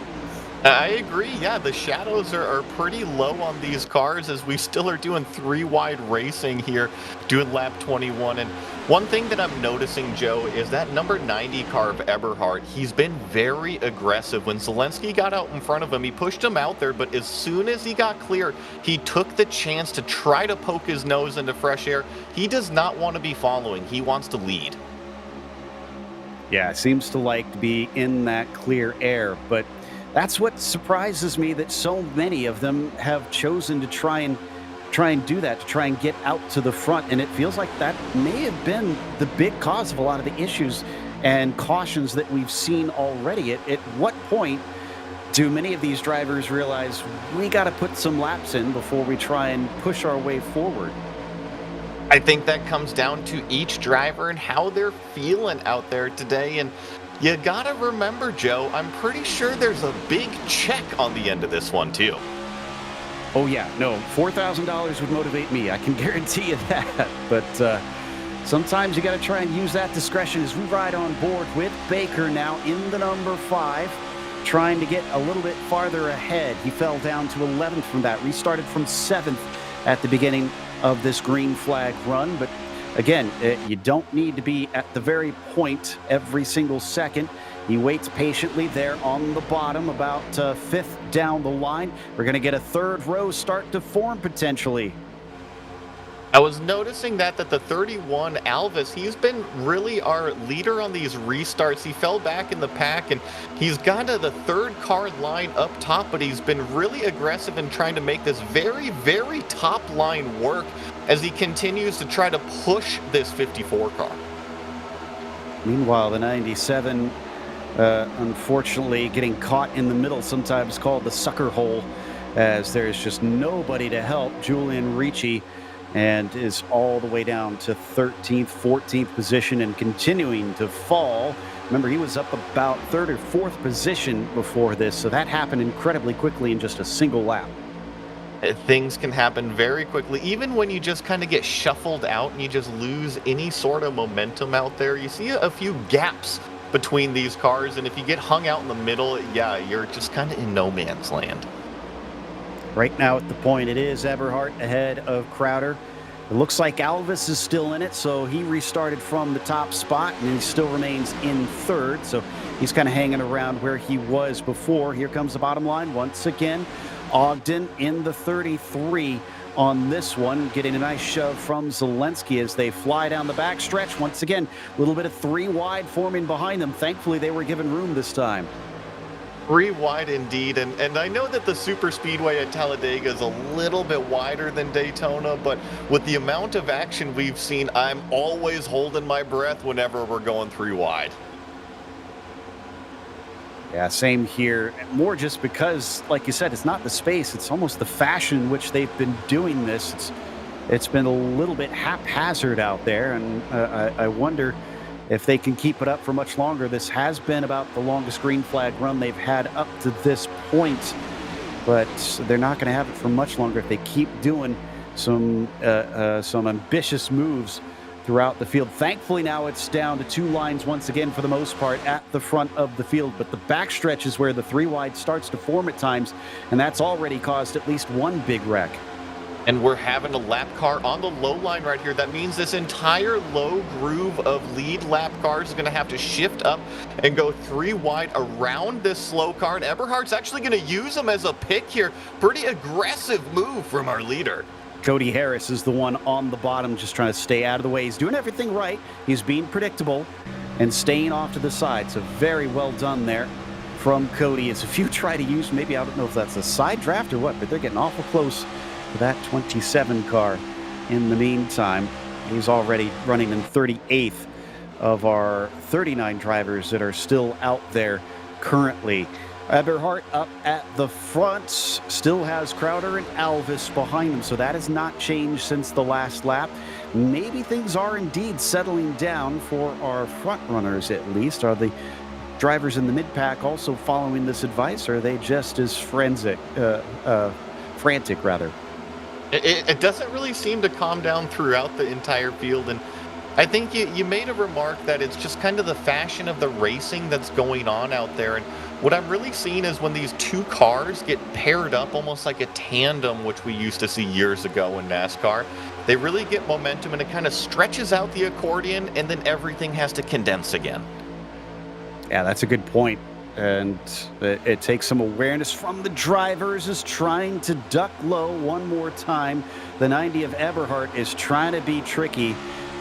I agree. Yeah, the shadows are pretty low on these cars as we still are doing 3 wide racing here, doing lap 21. And one thing that I'm noticing, Joe, is that number 90 car of Eberhardt, he's been very aggressive. When Zelensky got out in front of him, he pushed him out there, but as soon as he got clear, he took the chance to try to poke his nose into fresh air. He does not want to be following. He wants to lead. Yeah, seems to like to be in that clear air, but that's what surprises me, that so many of them have chosen to try and do that, to try and get out to the front. And it feels like that may have been the big cause of a lot of the issues and cautions that we've seen already. At what point do many of these drivers realize we got to put some laps in before we try and push our way forward? I think that comes down to each driver and how they're feeling out there today. And you gotta remember, Joe, I'm pretty sure there's a big check on the end of this one, too. Oh, yeah. No, $4,000 would motivate me. I can guarantee you that. But sometimes you got to try and use that discretion as we ride on board with Baker now in the number 5, trying to get a little bit farther ahead. He fell down to 11th from that, restarted from 7th at the beginning of this green flag run. But again, you don't need to be at the very point every single second. He waits patiently there on the bottom, about 5th down the line. We're going to get a 3rd row start to form potentially. I was noticing that the 31 Alvis, he's been really our leader on these restarts. He fell back in the pack, and he's gone to the third car line up top, but he's been really aggressive in trying to make this very, very top line work as he continues to try to push this 54 car. Meanwhile, the 97, unfortunately, getting caught in the middle, sometimes called the sucker hole, as there's just nobody to help Julian Ricci, and is all the way down to 13th, 14th position and continuing to fall. Remember, he was up about 3rd or 4th position before this, so that happened incredibly quickly in just a single lap. Things can happen very quickly, even when you just kind of get shuffled out and you just lose any sort of momentum out there. You see a few gaps between these cars, and if you get hung out in the middle, yeah, you're just kind of in no man's land. Right now at the point, it is Eberhardt ahead of Crowder. It looks like Alvis is still in it, so he restarted from the top spot, and he still remains in 3rd, so he's kind of hanging around where he was before. Here comes the bottom line once again. Ogden in the 33 on this one, getting a nice shove from Zelensky as they fly down the backstretch. Once again, a little bit of 3 wide forming behind them. Thankfully, they were given room this time. 3 wide indeed, and I know that the super speedway at Talladega is a little bit wider than Daytona, but with the amount of action we've seen, I'm always holding my breath whenever we're going 3 wide. Yeah, same here. More just because, like you said, it's not the space, it's almost the fashion in which they've been doing this. It's been a little bit haphazard out there, and I wonder if they can keep it up for much longer. This has been about the longest green flag run they've had up to this point, but they're not going to have it for much longer if they keep doing some ambitious moves throughout the field. Thankfully, now it's down to 2 lines once again for the most part at the front of the field, but the backstretch is where the 3 wide starts to form at times, and that's already caused at least 1 big wreck. And we're having a lap car on the low line right here. That means this entire low groove of lead lap cars is going to have to shift up and go 3 wide around this slow car. And Eberhardt's actually going to use them as a pick here. Pretty aggressive move from our leader. Cody Harris is the one on the bottom, just trying to stay out of the way. He's doing everything right. He's being predictable and staying off to the side. So very well done there from Cody. As if you try to use, maybe, I don't know if that's a side draft or what, but they're getting awful close to that 27 car. In the meantime, he's already running in 38th of our 39 drivers that are still out there currently. Eberhardt up at the front, still has Crowder and Alvis behind him, so that has not changed since the last lap. Maybe things are indeed settling down for our front runners at least. Are the drivers in the mid-pack also following this advice, or are they just as frantic rather? It doesn't really seem to calm down throughout the entire field, and I think you made a remark that it's just kind of the fashion of the racing that's going on out there. And what I'm really seeing is when these 2 cars get paired up almost like a tandem, which we used to see years ago in NASCAR, they really get momentum and it kind of stretches out the accordion, and then everything has to condense again. Yeah, that's a good point. And it takes some awareness from the drivers, is trying to duck low one more time. The 90 of Eberhardt is trying to be tricky,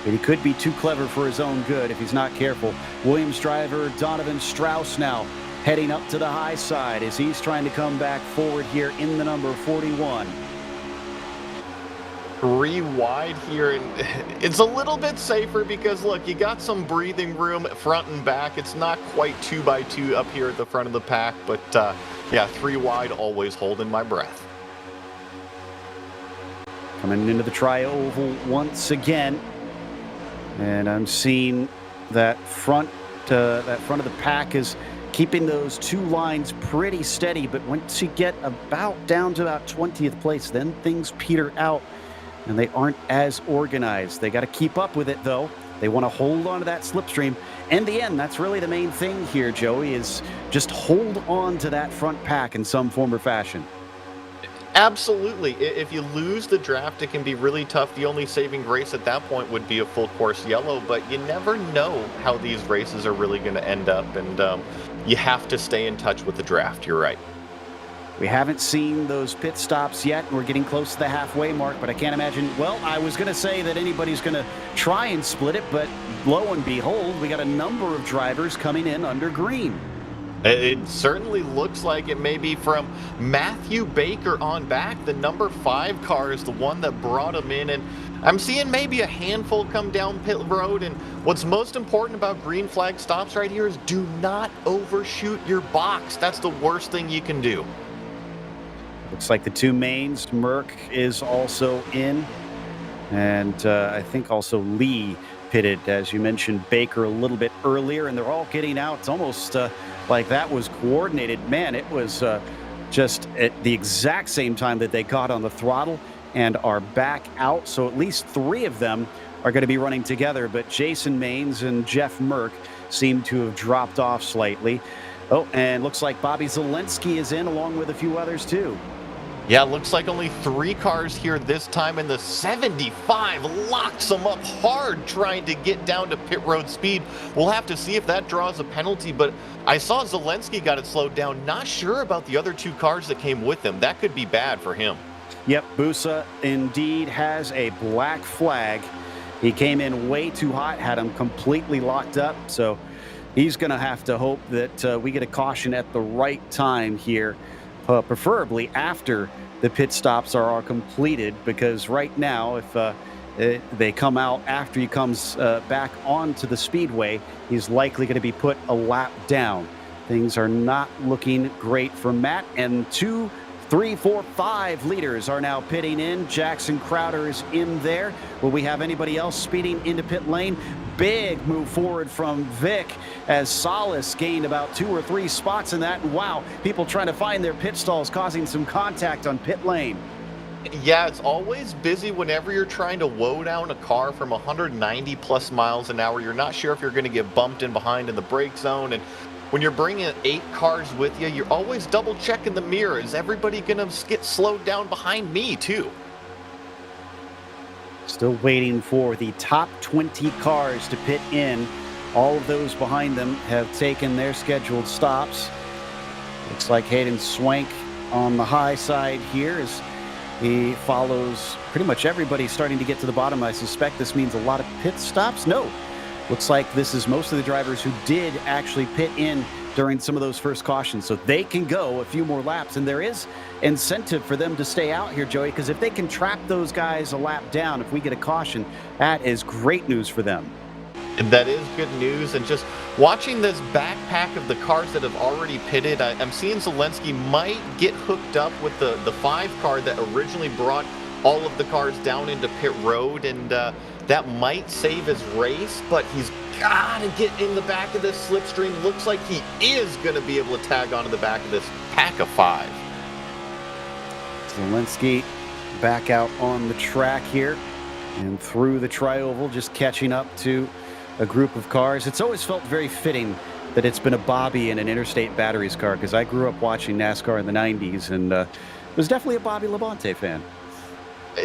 but he could be too clever for his own good if he's not careful. Williams driver Donovan Strauss now heading up to the high side as he's trying to come back forward here in the number 41. 3 wide here, and it's a little bit safer because look, you got some breathing room front and back. It's not quite 2 by 2 up here at the front of the pack, but yeah, 3 wide, always holding my breath. Coming into the tri-oval once again, and I'm seeing that front of the pack is keeping those 2 lines pretty steady, but once you get down to about 20th place, then things peter out and they aren't as organized. They got to keep up with it, though. They want to hold on to that slipstream. In the end, that's really the main thing here, Joey, is just hold on to that front pack in some form or fashion. Absolutely. If you lose the draft, it can be really tough. The only saving grace at that point would be a full course yellow, but you never know how these races are really going to end up, and you have to stay in touch with the draft. You're right. We haven't seen those pit stops yet. We're getting close to the halfway mark, but I can't imagine. Well, I was going to say that anybody's going to try and split it, but lo and behold, we got a number of drivers coming in under green. It certainly looks like it may be from Matthew Baker on back. The number 5 car is the one that brought him in, and I'm seeing maybe a handful come down pit road. And what's most important about green flag stops right here is do not overshoot your box. That's the worst thing you can do. Looks like the 2 mains, Merck is also in, and I think also Lee pitted, as you mentioned, Baker a little bit earlier, and they're all getting out. It's almost like that was coordinated. Man, it was just at the exact same time that they got on the throttle and are back out. So at least 3 of them are going to be running together, but Jason Maines and Jeff Merck seem to have dropped off slightly. Oh, and looks like Bobby Zelensky is in along with a few others too. Yeah, looks like only 3 cars here this time, and the 75 locks them up hard trying to get down to pit road speed. We'll have to see if that draws a penalty, but I saw Zelensky got it slowed down. Not sure about the other 2 cars that came with him. That could be bad for him. Yep, Busa indeed has a black flag. He came in way too hot, had him completely locked up, so he's going to have to hope that we get a caution at the right time here. Preferably after the pit stops are completed, because right now, if they come out after he comes back onto the speedway, he's likely going to be put a lap down. Things are not looking great for Matt, and 2, 3, 4, 5 leaders are now pitting in. Jackson Crowder is in there. Will we have anybody else speeding into pit lane? Big move forward from Vic as Solis gained about 2 or 3 spots in that. And wow, people trying to find their pit stalls, causing some contact on pit lane. Yeah, it's always busy whenever you're trying to woe down a car from 190 plus miles an hour. You're not sure if you're going to get bumped in behind in the brake zone. And when you're bringing 8 cars with you, you're always double checking the mirror. Is everybody going to get slowed down behind me too? Still waiting for the top 20 cars to pit in. All of those behind them have taken their scheduled stops. Looks like Hayden Swank on the high side here as he follows pretty much everybody starting to get to the bottom. I suspect this means a lot of pit stops. No, looks like this is most of the drivers who did actually pit in during some of those first cautions, so they can go a few more laps. And there is incentive for them to stay out here, Joey, because if they can trap those guys a lap down, if we get a caution, that is great news for them. That is good news. And just watching this backpack of the cars that have already pitted, I'm seeing Zelensky might get hooked up with the 5 car that originally brought all of the cars down into pit road, and that might save his race, but he's got to get in the back of this slipstream. Looks like he is going to be able to tag onto the back of this pack of 5. Zelensky back out on the track here and through the tri-oval, just catching up to a group of cars. It's always felt very fitting that it's been a Bobby and an Interstate Batteries car, because I grew up watching NASCAR in the 90s and was definitely a Bobby Labonte fan.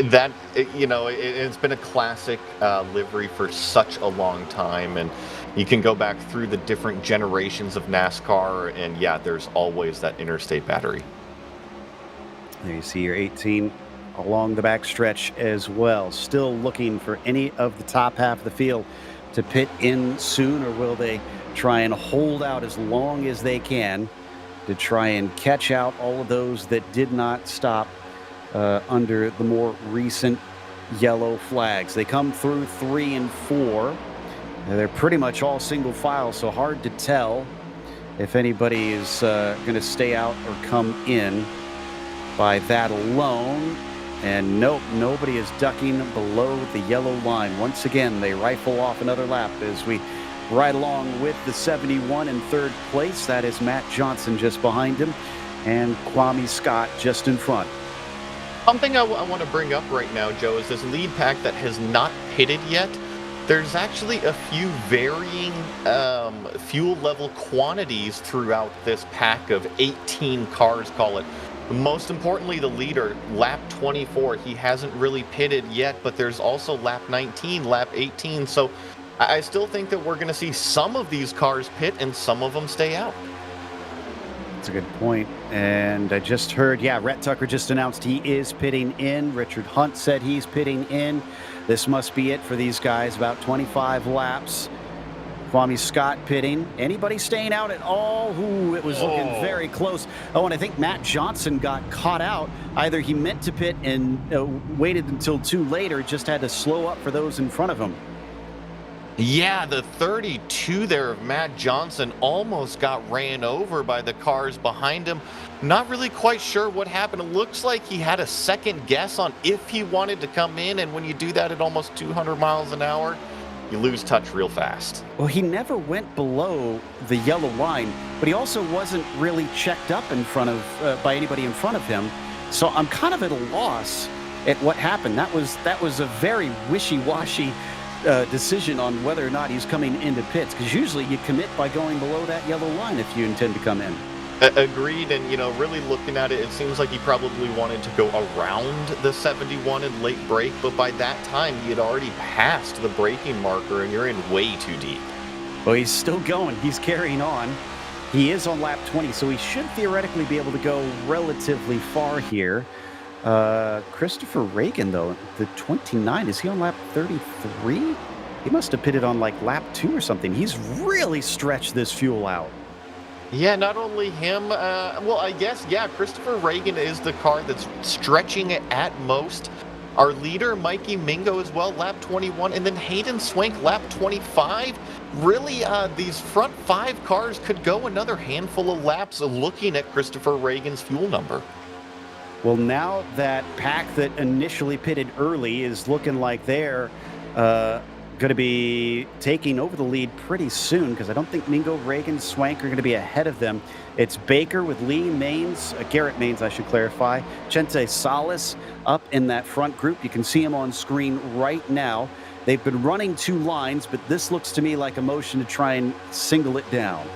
That, you know, it's been a classic livery for such a long time, and you can go back through the different generations of NASCAR, and yeah, there's always that Interstate Battery. There you see your 18 along the back stretch as well. Still looking for any of the top half of the field to pit in soon, or will they try and hold out as long as they can to try and catch out all of those that did not stop under the more recent yellow flags? They come through 3 and 4. They're pretty much all single file, so hard to tell if anybody is going to stay out or come in by that alone. And nope, nobody is ducking below the yellow line. Once again, they rifle off another lap as we ride along with the 71 in 3rd place. That is Matt Johnson just behind him, and Kwame Scott just in front. Something I want to bring up right now, Joe, is this lead pack that has not pitted yet. There's actually a few varying fuel level quantities throughout this pack of 18 cars, call it. Most importantly, the leader, lap 24, he hasn't really pitted yet, but there's also lap 19, lap 18. So I still think that we're going to see some of these cars pit and some of them stay out. That's a good point. And I just heard, Rhett Tucker just announced he is pitting in. Richard Hunt said he's pitting in. This must be it for these guys, about 25 laps. Kwame Scott pitting. Anybody staying out at all? Ooh, it was looking very close. Oh, and I think Matt Johnson got caught out. Either he meant to pit and waited until too late, or just had to slow up for those in front of him. Yeah, the 32 there of Matt Johnson almost got ran over by the cars behind him. Not really quite sure what happened. It looks like he had a second guess on if he wanted to come in, and when you do that at almost 200 miles an hour, you lose touch real fast. Well, he never went below the yellow line, but he also wasn't really checked up in front of by anybody in front of him. So I'm kind of at a loss at what happened. That was a very wishy-washy decision on whether or not he's coming into pits, because usually you commit by going below that yellow line if you intend to come in. Agreed, and really looking at it, it seems like he probably wanted to go around the 71 in late break, but by that time he had already passed the braking marker and you're in way too deep. Well, he's still going. He's carrying on. He is on lap 20, so he should theoretically be able to go relatively far here. Christopher Reagan, though, the 29, is he on lap 33? He must have pitted on like lap 2 or something. He's really stretched this fuel out. Yeah, not only him, well, I guess, Christopher Reagan is the car that's stretching it at most. Our leader, Mikey Mingo, as well, lap 21, and then Hayden Swank, lap 25. Really, these front 5 cars could go another handful of laps looking at Christopher Reagan's fuel number. Well, now that pack that initially pitted early is looking like they're going to be taking over the lead pretty soon, because I don't think Mingo, Reagan, Swank are going to be ahead of them. It's Baker with Lee Maines, Garrett Maines, I should clarify. Chente Salas up in that front group. You can see him on screen right now. They've been running 2 lines, but this looks to me like a motion to try and single it down.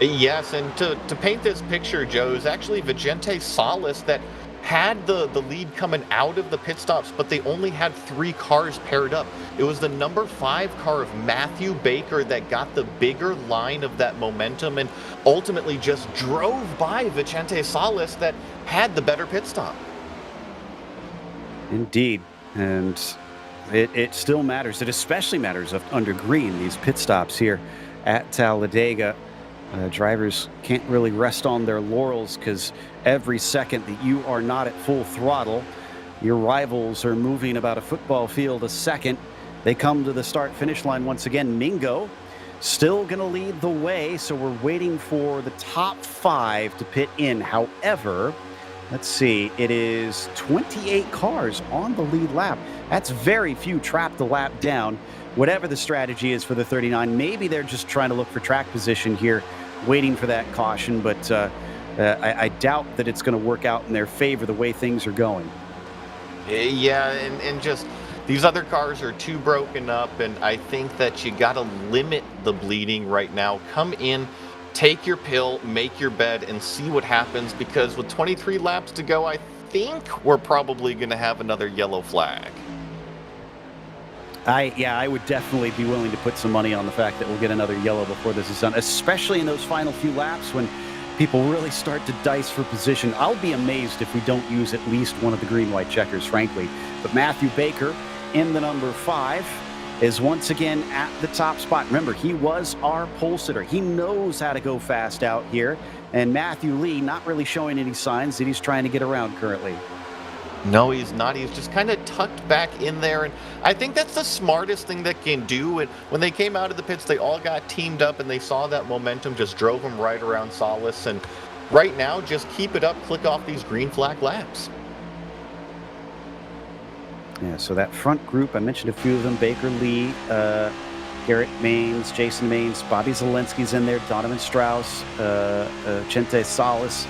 Yes, and to paint this picture, Joe, is actually Vicente Salas that had the lead coming out of the pit stops, but they only had 3 cars paired up. It was the number 5 car of Matthew Baker that got the bigger line of that momentum and ultimately just drove by Vicente Salas that had the better pit stop. Indeed, and it still matters. It especially matters under green, these pit stops here at Talladega. Drivers can't really rest on their laurels, because every second that you are not at full throttle, your rivals are moving about a football field a second. They come to the start-finish line once again. Mingo still going to lead the way, so we're waiting for the top 5 to pit in. However, let's see, it is 28 cars on the lead lap. That's very few trapped the lap down. Whatever the strategy is for the 39, maybe they're just trying to look for track position here, waiting for that caution, but I doubt that it's going to work out in their favor the way things are going. Yeah, and just these other cars are too broken up, and I think that you got to limit the bleeding right now. Come in, take your pill, make your bed, and see what happens, because with 23 laps to go, I think we're probably going to have another yellow flag. I would definitely be willing to put some money on the fact that we'll get another yellow before this is done, especially in those final few laps when people really start to dice for position. I'll be amazed if we don't use at least one of the green-white checkers, frankly. But Matthew Baker in the number 5 is once again at the top spot. Remember, he was our pole sitter. He knows how to go fast out here. And Matthew Lee not really showing any signs that he's trying to get around currently. No, he's not. He's just kind of tucked back in there, and I think that's the smartest thing they can do. And when they came out of the pits, they all got teamed up, and they saw that momentum, just drove them right around Salas. And right now, just keep it up, click off these green flag laps. Yeah, so that front group, I mentioned a few of them: Baker Lee, Garrett Maines, Jason Maines, Bobby Zelensky's in there, Donovan Strauss, Chente Salas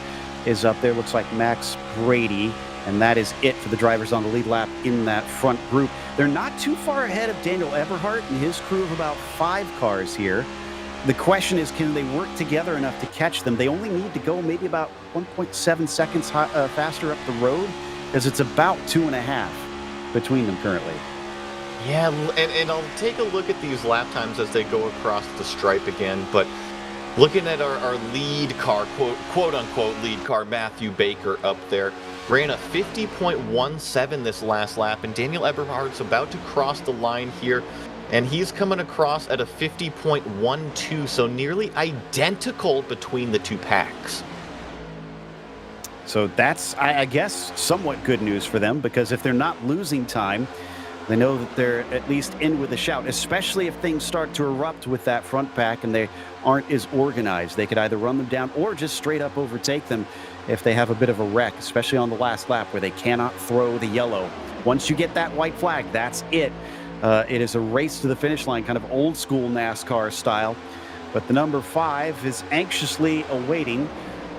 is up there. Looks like Max Brady. And that is it for the drivers on the lead lap in that front group. They're not too far ahead of Daniel Eberhardt and his crew of about 5 cars here. The question is, can they work together enough to catch them? They only need to go maybe about 1.7 seconds faster up the road, because it's about 2.5 between them currently. Yeah, and I'll take a look at these lap times as they go across the stripe again, but Looking at our lead car, quote unquote lead car, Matthew Baker up there, ran a 50.17 this last lap, and Daniel Eberhardt's about to cross the line here, and he's coming across at a 50.12, so nearly identical between the two packs. So that's, I guess, somewhat good news for them, because if they're not losing time, they know that they're at least in with a shout, especially if things start to erupt with that front pack and they aren't as organized. They could either run them down or just straight up overtake them if they have a bit of a wreck, especially on the last lap where they cannot throw the yellow. Once you get that white flag, that's it. It is a race to the finish line, kind of old school NASCAR style. But the number 5 is anxiously awaiting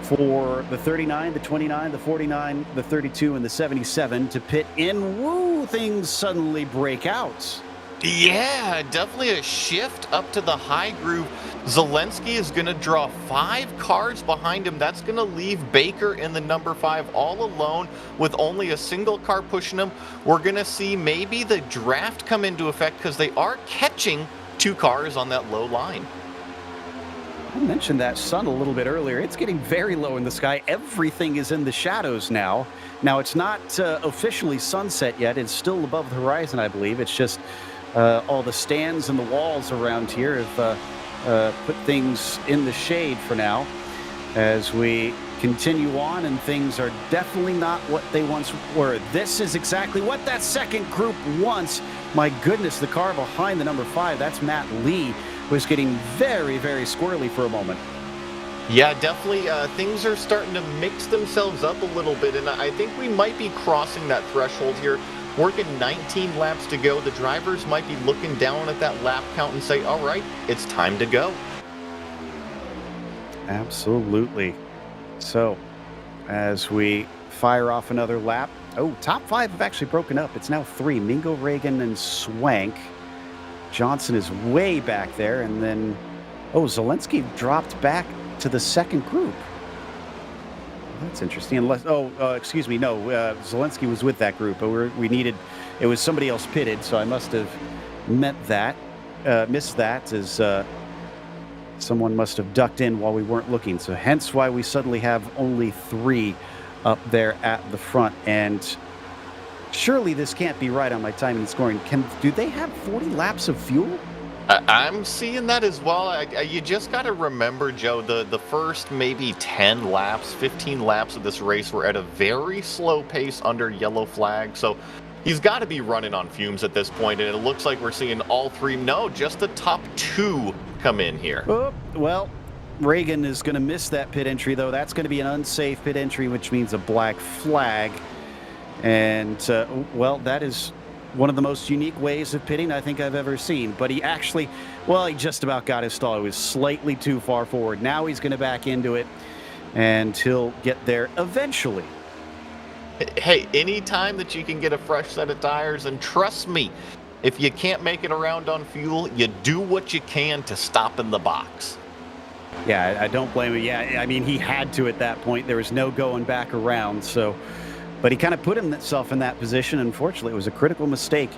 for the 39, the 29, the 49, the 32, and the 77 to pit in. Woo, things suddenly break out. Yeah, definitely a shift up to the high groove. Zelensky is going to draw 5 cars behind him. That's going to leave Baker in the number 5 all alone with only a single car pushing him. We're going to see maybe the draft come into effect because they are catching 2 cars on that low line. I mentioned that sun a little bit earlier. It's getting very low in the sky. Everything is in the shadows now. Now, it's not officially sunset yet. It's still above the horizon, I believe. It's just all the stands and the walls around here have put things in the shade for now as we continue on, and things are definitely not what they once were. This is exactly what that second group wants. My goodness, the car behind the number 5, that's Matt Lee, was getting very, very squirrely for a moment. Yeah, definitely. Things are starting to mix themselves up a little bit, and I think we might be crossing that threshold here. Working 19 laps to go. The drivers might be looking down at that lap count and say, all right, it's time to go. Absolutely. So, as we fire off another lap, top 5 have actually broken up. It's now 3, Mingo, Reagan, and Swank. Johnson is way back there, and then, Zelensky dropped back to the second group. That's interesting. Unless, excuse me, no, Zelensky was with that group, but it was somebody else pitted, so I must have missed that, as someone must have ducked in while we weren't looking. So hence why we suddenly have only 3 up there at the front. And surely this can't be right on my timing and scoring. Do they have 40 laps of fuel? I'm seeing that as well. You just got to remember, Joe, the first maybe 10 laps, 15 laps of this race were at a very slow pace under yellow flag. So he's got to be running on fumes at this point, and it looks like we're seeing all 3, no, just the top 2 come in here. Oh, well, Reagan is going to miss that pit entry, though. That's going to be an unsafe pit entry, which means a black flag. And, that is one of the most unique ways of pitting I think I've ever seen. But he just about got his stall. He was slightly too far forward. Now he's going to back into it, and he'll get there eventually. Hey, anytime that you can get a fresh set of tires, and trust me, if you can't make it around on fuel, you do what you can to stop in the box. Yeah, I don't blame him. Yeah, I mean, he had to at that point. There was no going back around, so... But he kind of put himself in that position. Unfortunately, it was a critical mistake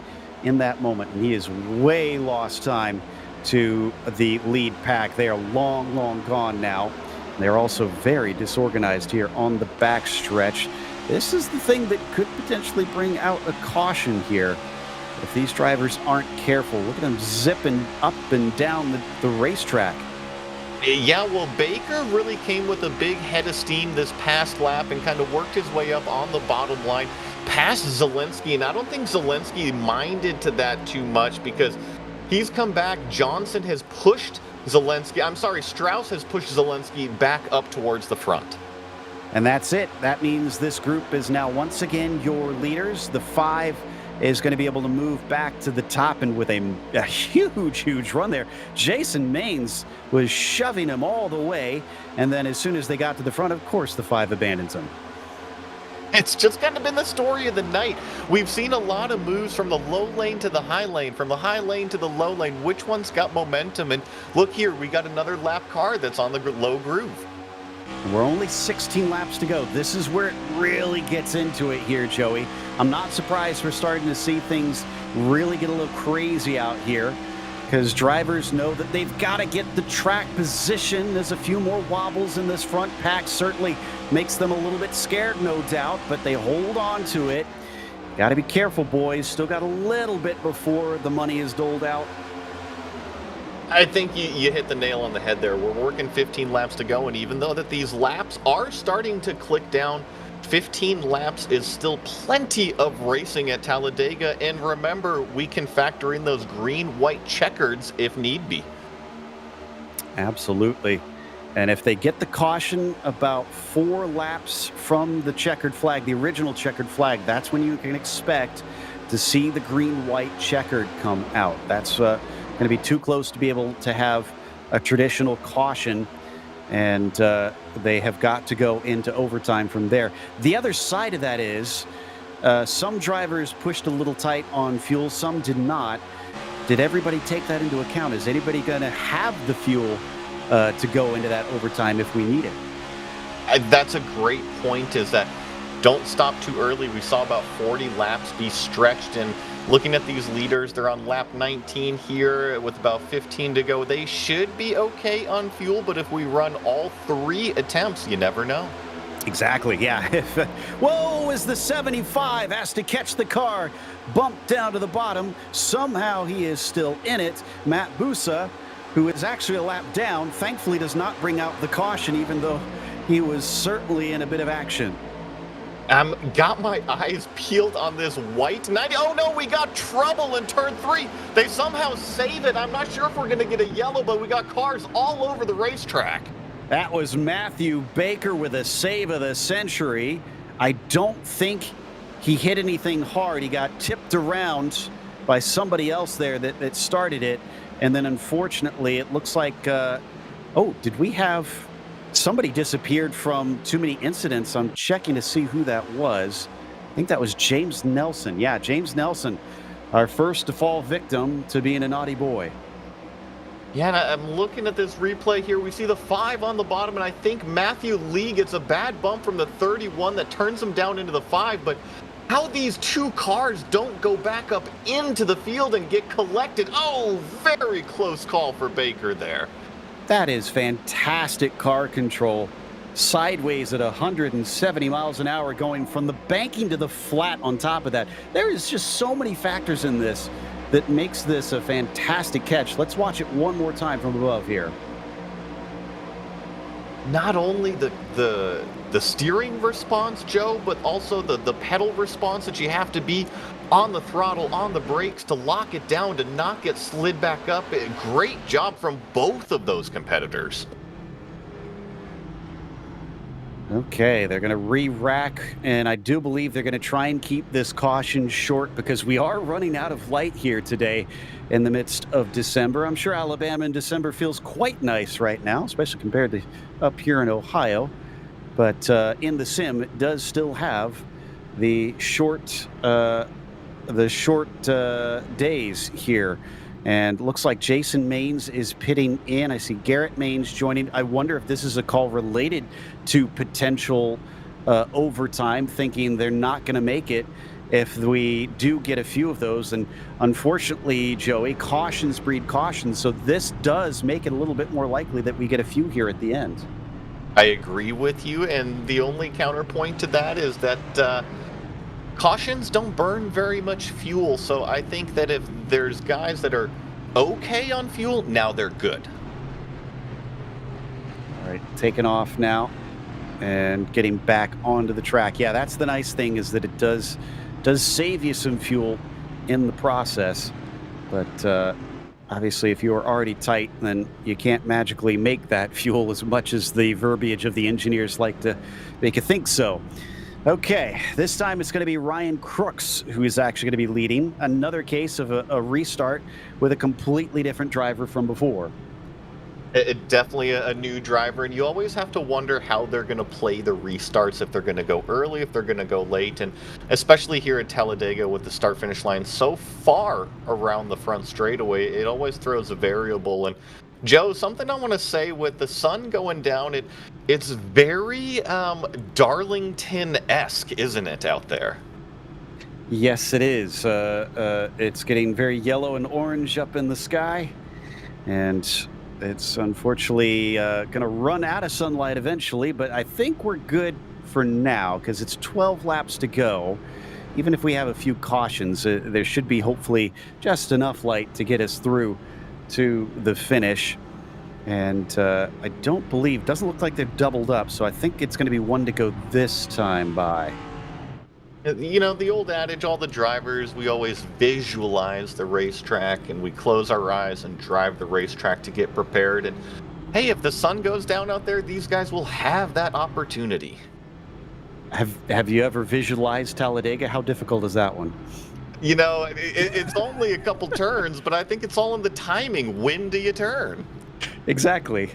in that moment, and he has way lost time to the lead pack. They are long, long gone now. They're also very disorganized here on the backstretch. This is the thing that could potentially bring out a caution here if these drivers aren't careful. Look at them zipping up and down the racetrack. Yeah, well, Baker really came with a big head of steam this past lap and kind of worked his way up on the bottom line past Zelensky. And I don't think Zelensky minded to that too much because he's come back. Johnson has pushed Strauss has pushed Zelensky back up towards the front. And that's it. That means this group is now once again your leaders. The 5 is going to be able to move back to the top, and with a huge run there. Jason Maines was shoving him all the way, and then as soon as they got to the front, of course, the 5 abandons him. It's just kind of been the story of the night. We've seen a lot of moves from the low lane to the high lane, from the high lane to the low lane. Which one's got momentum? And look here, we got another lap car that's on the low groove. We're only 16 laps to go. This is where it really gets into it here, Joey. I'm not surprised we're starting to see things really get a little crazy out here. because drivers know that they've got to get the track position. There's a few more wobbles in this front pack. Certainly makes them a little bit scared, no doubt, but they hold on to it. Got to be careful, boys. Still got a little bit before the money is doled out. I think you hit the nail on the head there. We're working 15 laps to go, and even though that these laps are starting to click down, 15 laps is still plenty of racing at Talladega. And remember, we can factor in those green-white checkers if need be. Absolutely. And if they get the caution about 4 laps from the checkered flag, the original checkered flag, that's when you can expect to see the green-white checkered come out. That's going to be too close to be able to have a traditional caution, and they have got to go into overtime from there. The other side of that is some drivers pushed a little tight on fuel, some did not. Did everybody take that into account? Is anybody going to have the fuel to go into that overtime if we need it? That's a great point, is that don't stop too early. We saw about 40 laps be stretched, and looking at these leaders, they're on lap 19 here with about 15 to go. They should be okay on fuel, but if we run all 3 attempts, you never know. Exactly, yeah. Whoa, as the 75 has to catch the car, bumped down to the bottom. Somehow he is still in it. Matt Busa, who is actually a lap down, thankfully does not bring out the caution, even though he was certainly in a bit of action. Got my eyes peeled on this white 90. Oh no, we got trouble in turn 3. They somehow save it. I'm not sure if we're going to get a yellow, but we got cars all over the racetrack. That was Matthew Baker with a save of the century. I don't think he hit anything hard. He got tipped around by somebody else there that started it. And then unfortunately, it looks like, oh, did we have... Somebody disappeared from too many incidents. I'm checking to see who that was. I think that was James Nelson. Yeah, James Nelson, our first to fall victim to being a naughty boy. Yeah, and I'm looking at this replay here. We see the 5 on the bottom, and I think Matthew Lee gets a bad bump from the 31 that turns him down into the 5. But how these 2 cars don't go back up into the field and get collected. Oh, very close call for Baker there. That is fantastic car control. Sideways at 170 miles an hour, going from the banking to the flat on top of that. There is just so many factors in this that makes this a fantastic catch. Let's watch it one more time from above here. Not only the steering response, Joe, but also the pedal response that you have to be on the throttle, on the brakes to lock it down, to not get slid back up. Great job from both of those competitors. Okay, they're going to re-rack, and I do believe they're going to try and keep this caution short because we are running out of light here today in the midst of December. I'm sure Alabama in December feels quite nice right now, especially compared to up here in Ohio. But in the sim, it does still have the short days here. And looks like Jason Maines is pitting in. I see Garrett Maines joining. I wonder if this is a call related to potential overtime, thinking they're not going to make it if we do get a few of those. And unfortunately, Joey, cautions breed cautions. So this does make it a little bit more likely that we get a few here at the end. I agree with you. And the only counterpoint to that is that cautions don't burn very much fuel. So I think that if there's guys that are okay on fuel, now they're good. All right, taking off now and getting back onto the track. Yeah, that's the nice thing, is that it does save you some fuel in the process. But obviously, if you are already tight, then you can't magically make that fuel as much as the verbiage of the engineers like to make you think so. Okay, this time it's going to be Ryan Crooks who is actually going to be leading. Another case of a restart with a completely different driver from before. Definitely a new driver, and you always have to wonder how they're going to play the restarts, if they're going to go early, if they're going to go late, and especially here at Talladega with the start-finish line so far around the front straightaway, it always throws a variable. And Joe, something I want to say, with the sun going down, it's very Darlington-esque, isn't it, out there? Yes, it is. It's getting very yellow and orange up in the sky, and it's unfortunately going to run out of sunlight eventually, but I think we're good for now because it's 12 laps to go. Even if we have a few cautions, there should be hopefully just enough light to get us through to the finish. And I don't believe, doesn't look like they've doubled up, so I think it's going to be one to go this time by. You know, the old adage, all the drivers, we always visualize the racetrack and we close our eyes and drive the racetrack to get prepared. And hey, if the sun goes down out there, these guys will have that opportunity. Have you ever visualized Talladega? How difficult is that one? You know, it's only a couple turns, but I think it's all in the timing. When do you turn? Exactly.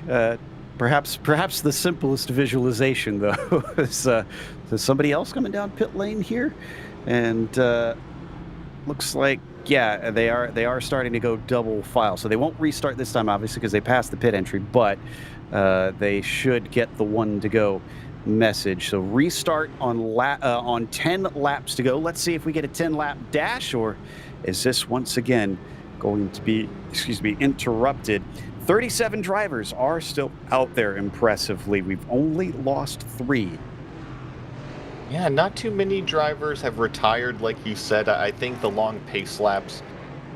Perhaps the simplest visualization, though, is there's somebody else coming down pit lane here, and looks like, yeah, they are starting to go double file. So they won't restart this time, obviously, because they passed the pit entry, but they should get the one to go message. So restart on 10 laps to go. Let's see if we get a 10-lap dash, or is this once again going to be, interrupted? 37 drivers are still out there impressively. We've only lost 3. Yeah, not too many drivers have retired, like you said. I think the long pace laps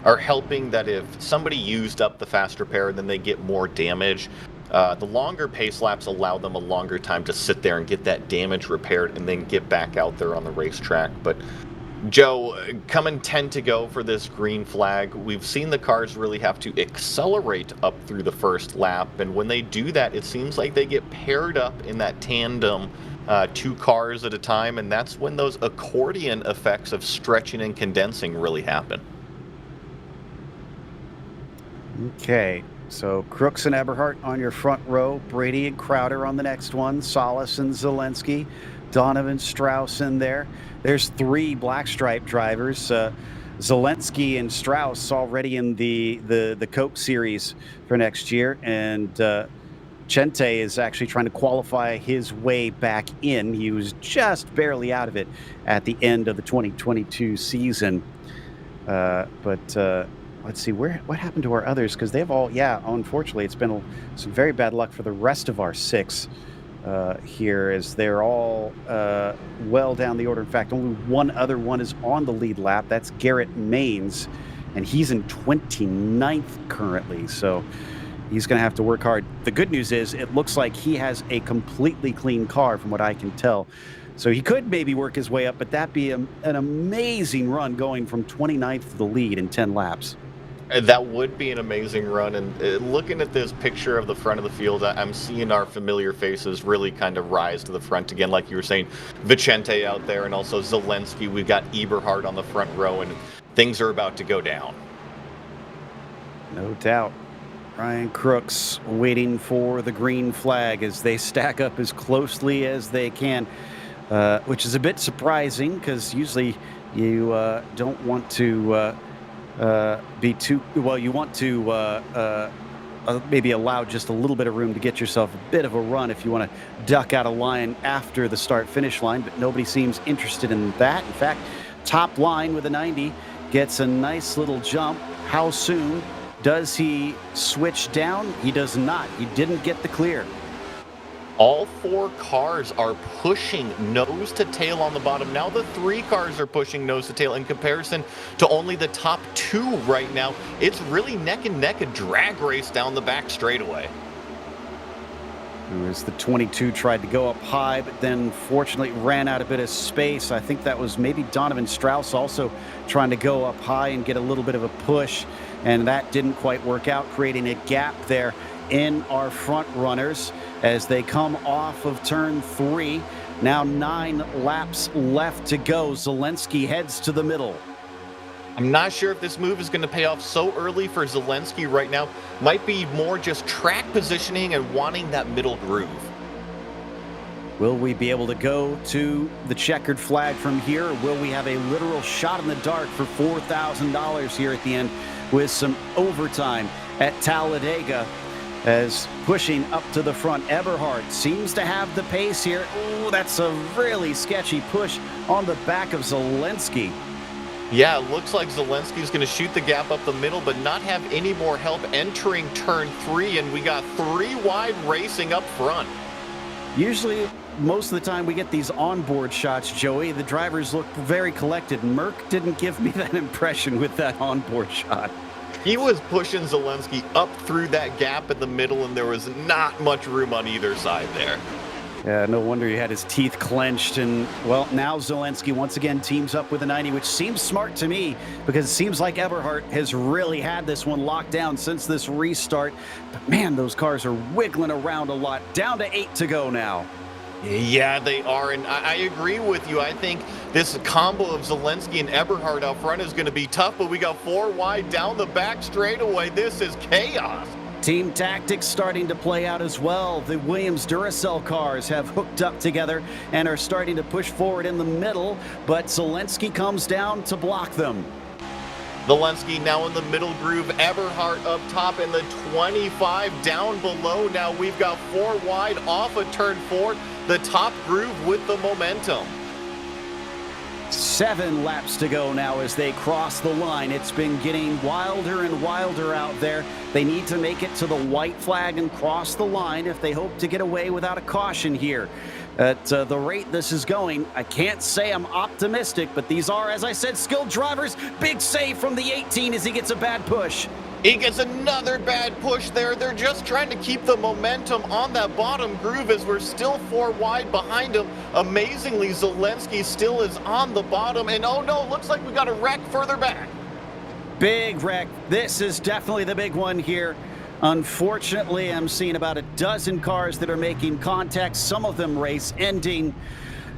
are helping that if somebody used up the faster pair, then they get more damage. The longer pace laps allow them a longer time to sit there and get that damage repaired and then get back out there on the racetrack. But Joe, coming 10 to go for this green flag, we've seen the cars really have to accelerate up through the first lap, and when they do that, it seems like they get paired up in that tandem, 2 cars at a time, and that's when those accordion effects of stretching and condensing really happen. Okay, so Crooks and Eberhardt on your front row, Brady and Crowder on the next one, Salas and Zelensky, Donovan Strauss in there. There's 3 black stripe drivers. Zelensky and Strauss already in the Coke Series for next year, and Chente is actually trying to qualify his way back in. He was just barely out of it at the end of the 2022 season. But let's see, what happened to our others? Because they've all, unfortunately, it's been some very bad luck for the rest of our 6 here, as they're all well down the order. In fact, only one other one is on the lead lap. That's Garrett Maines, and he's in 29th currently. So he's going to have to work hard. The good news is it looks like he has a completely clean car from what I can tell. So he could maybe work his way up, but that'd be an amazing run going from 29th to the lead in 10 laps. That would be an amazing run, and looking at this picture of the front of the field, I'm seeing our familiar faces really kind of rise to the front again, like you were saying. Vicente out there, and also Zelensky. We've got Eberhardt on the front row, and things are about to go down. No doubt. Ryan Crooks waiting for the green flag as they stack up as closely as they can, which is a bit surprising because usually you don't want to be too well. You want to maybe allow just a little bit of room to get yourself a bit of a run if you want to duck out of line after the start-finish line, but nobody seems interested in that. In fact, top line with a 90 gets a nice little jump. How soon does he switch down? He does not. He didn't get the clear. All 4 cars are pushing nose to tail on the bottom. Now the 3 cars are pushing nose to tail in comparison to only the top 2 right now. It's really neck and neck, a drag race down the back straightaway. As the 22 tried to go up high, but then fortunately ran out a bit of space. I think that was maybe Donovan Strauss also trying to go up high and get a little bit of a push, and that didn't quite work out, creating a gap there in our front runners as they come off of turn 3. Now 9 laps left to go. Zelensky heads to the middle. I'm not sure if this move is going to pay off so early for Zelensky right now. Might be more just track positioning and wanting that middle groove. Will we be able to go to the checkered flag from here, or will we have a literal shot in the dark for $4,000 here at the end with some overtime at Talladega? As pushing up to the front, Eberhardt seems to have the pace here. Oh, that's a really sketchy push on the back of Zelensky. Yeah, it looks like Zelensky's going to shoot the gap up the middle, but not have any more help entering turn 3, and we got 3 wide racing up front. Usually, most of the time we get these onboard shots, Joey. The drivers look very collected. Merck didn't give me that impression with that onboard shot. He was pushing Zelensky up through that gap in the middle, and there was not much room on either side there. Yeah, no wonder he had his teeth clenched. And, well, now Zelensky once again teams up with a 90, which seems smart to me because it seems like Eberhardt has really had this one locked down since this restart. But, man, those cars are wiggling around a lot. Down to 8 to go now. Yeah, they are, and I agree with you. I think this combo of Zelensky and Eberhardt out front is going to be tough, but we got 4 wide down the back straightaway. This is chaos. Team tactics starting to play out as well. The Williams Duracell cars have hooked up together and are starting to push forward in the middle, but Zelensky comes down to block them. Zelensky now in the middle groove, Eberhardt up top in the 25 down below. Now we've got 4 wide off of turn 4, the top groove with the momentum. 7 laps to go now as they cross the line. It's been getting wilder and wilder out there. They need to make it to the white flag and cross the line if they hope to get away without a caution here. At the rate this is going, I can't say I'm optimistic, but these are, as I said, skilled drivers. Big save from the 18 as he gets a bad push. He gets another bad push there. They're just trying to keep the momentum on that bottom groove as we're still 4 wide behind him. Amazingly, Zelensky still is on the bottom. And oh no, looks like we got a wreck further back. Big wreck. This is definitely the big one here. Unfortunately, I'm seeing about a dozen cars that are making contact, some of them race ending.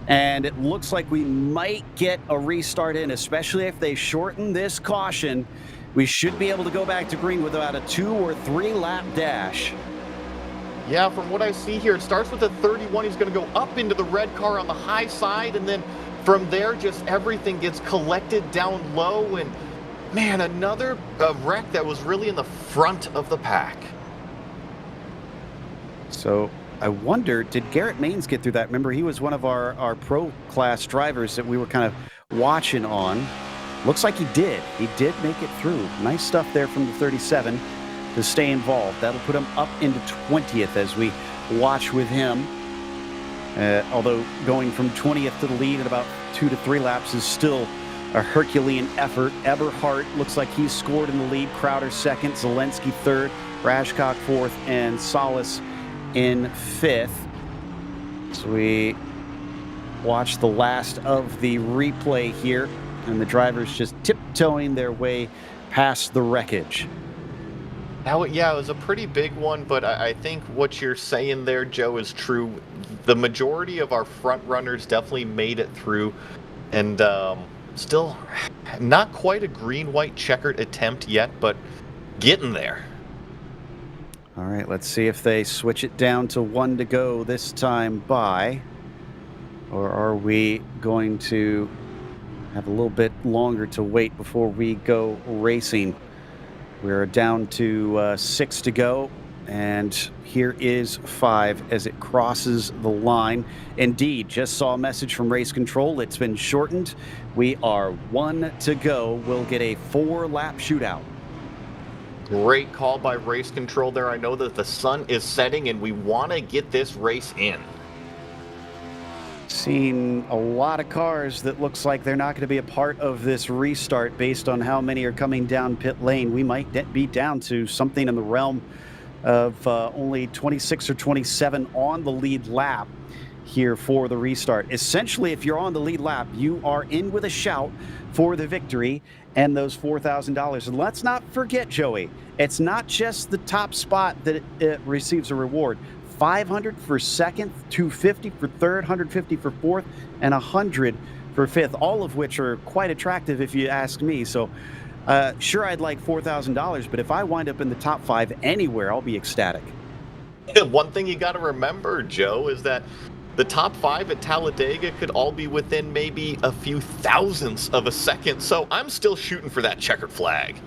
And it looks like we might get a restart in, especially if they shorten this caution. We should be able to go back to green with about a 2 or 3 lap dash. Yeah, from what I see here, it starts with a 31. He's going to go up into the red car on the high side, and then from there, just everything gets collected down low. And man, another wreck that was really in the front of the pack. So I wonder, did Garrett Maines get through that? Remember, he was one of our pro class drivers that we were kind of watching on. Looks like he did. He did make it through. Nice stuff there from the 37 to stay involved. That'll put him up into 20th as we watch with him. Although going from 20th to the lead at about 2 to 3 laps is still a Herculean effort. Eberhardt looks like he's scored in the lead. Crowder second, Zelensky third, Rashcock fourth, and Solis in 5th. So we watch the last of the replay here, and the drivers just tiptoeing their way past the wreckage. Now, yeah, it was a pretty big one, but I think what you're saying there, Joe, is true. The majority of our front runners definitely made it through, and still not quite a green-white checkered attempt yet, but getting there. All right, let's see if they switch it down to 1 to go this time by, or are we going to have a little bit longer to wait before we go racing? We're down to 6 to go, and here is 5 as it crosses the line. Indeed, just saw a message from race control. It's been shortened. We are 1 to go. We'll get a 4-lap shootout. Great call by race control there. I know that the sun is setting, and we want to get this race in. Seen a lot of cars that looks like they're not going to be a part of this restart based on how many are coming down pit lane. We might be down to something in the realm of only 26 or 27 on the lead lap here for the restart. Essentially, if you're on the lead lap, you are in with a shout for the victory and those $4,000. And let's not forget, Joey, it's not just the top spot that it receives a reward. $500 for second, $250 for third, $150 for fourth, and $100 for fifth, all of which are quite attractive if you ask me. So sure, I'd like $4,000, but if I wind up in the top 5 anywhere, I'll be ecstatic. One thing you got to remember, Joe, is that the top 5 at Talladega could all be within maybe a few thousandths of a second. So I'm still shooting for that checkered flag.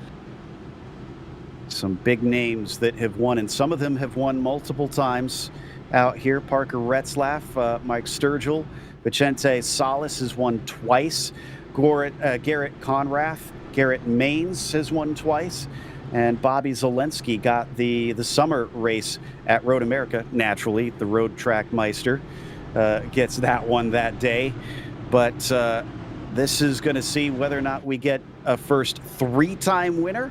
Some big names that have won, and some of them have won multiple times out here. Parker Retzlaff, Mike Sturgill, Vicente Salas has won twice. Of Garrett Conrath. Garrett Maines has won twice. And Bobby Zelensky got the summer race at Road America. Naturally, the Road Track Meister gets that one that day. But this is going to see whether or not we get a first 3-time winner,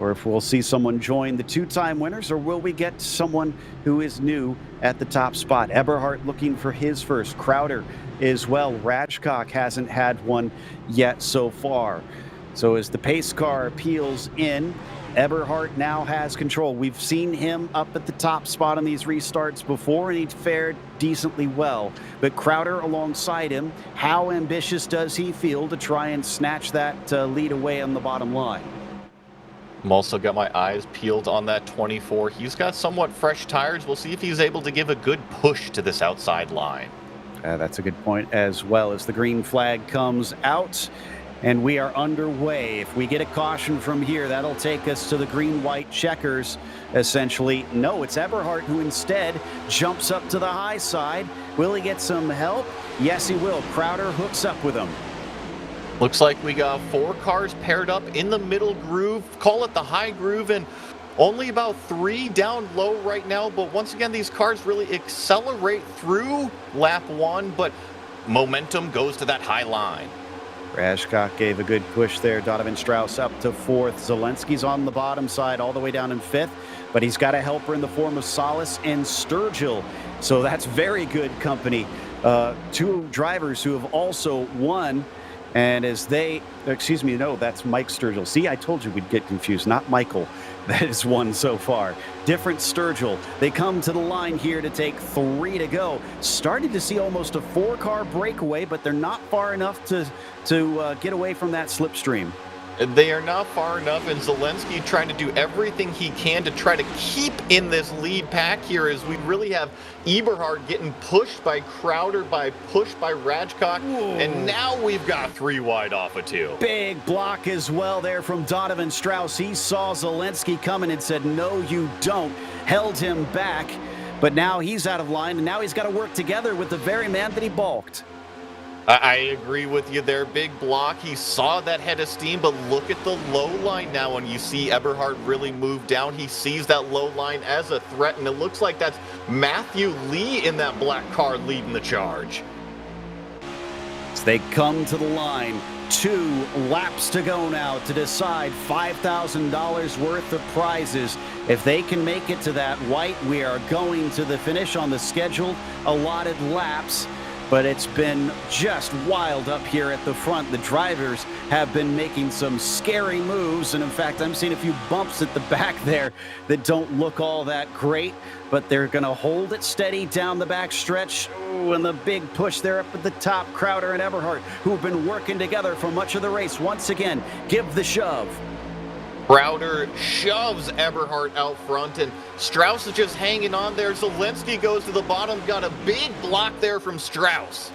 or if we'll see someone join the 2-time winners, or will we get someone who is new at the top spot. Eberhardt looking for his first. Crowder as well. Rajcock hasn't had one yet so far. So as the pace car peels in, Eberhardt now has control. We've seen him up at the top spot on these restarts before, and he fared decently well. But Crowder alongside him, how ambitious does he feel to try and snatch that lead away on the bottom line? I'm also got my eyes peeled on that 24. He's got somewhat fresh tires. We'll see if he's able to give a good push to this outside line. That's a good point as well. As the green flag comes out, and we are underway. If we get a caution from here, that'll take us to the green-white checkers, essentially. No, it's Eberhardt who instead jumps up to the high side. Will he get some help? Yes, he will. Crowder hooks up with him. Looks like we got 4 cars paired up in the middle groove. Call it the high groove, and only about 3 down low right now. But once again, these cars really accelerate through lap 1, but momentum goes to that high line. Rajcock gave a good push there. Donovan Strauss up to 4th. Zelensky's on the bottom side all the way down in 5th, but he's got a helper in the form of Salas and Sturgill. So that's very good company. 2 drivers who have also won. And as they, excuse me, no, that's Mike Sturgill. See, I told you we'd get confused. Not Michael. That is one so far. Different Sturgill. They come to the line here to take 3 to go. Started to see almost a 4-car breakaway, but they're not far enough to get away from that slipstream. They are not far enough, and Zelensky trying to do everything he can to try to keep in this lead pack here, as we really have Eberhardt getting pushed by Crowder, pushed by Rajcock, and now we've got 3 wide off of 2. Big block as well there from Donovan Strauss. He saw Zelensky coming and said, no, you don't. Held him back, but now he's out of line, and now he's got to work together with the very man that he balked. I agree with you there. Big block. He saw that head of steam, but look at the low line now, and you see Eberhardt really move down. He sees that low line as a threat, and it looks like that's Matthew Lee in that black car leading the charge. As they come to the line, 2 laps to go now to decide $5,000 worth of prizes. If they can make it to that white, we are going to the finish on the scheduled allotted laps. But it's been just wild up here at the front. The drivers have been making some scary moves. And in fact, I'm seeing a few bumps at the back there that don't look all that great. But they're going to hold it steady down the back stretch. Ooh, and the big push there up at the top. Crowder and Eberhardt, who have been working together for much of the race, once again give the shove. Crowder shoves Eberhardt out front, and Strauss is just hanging on there. Zelensky goes to the bottom, got a big block there from Strauss.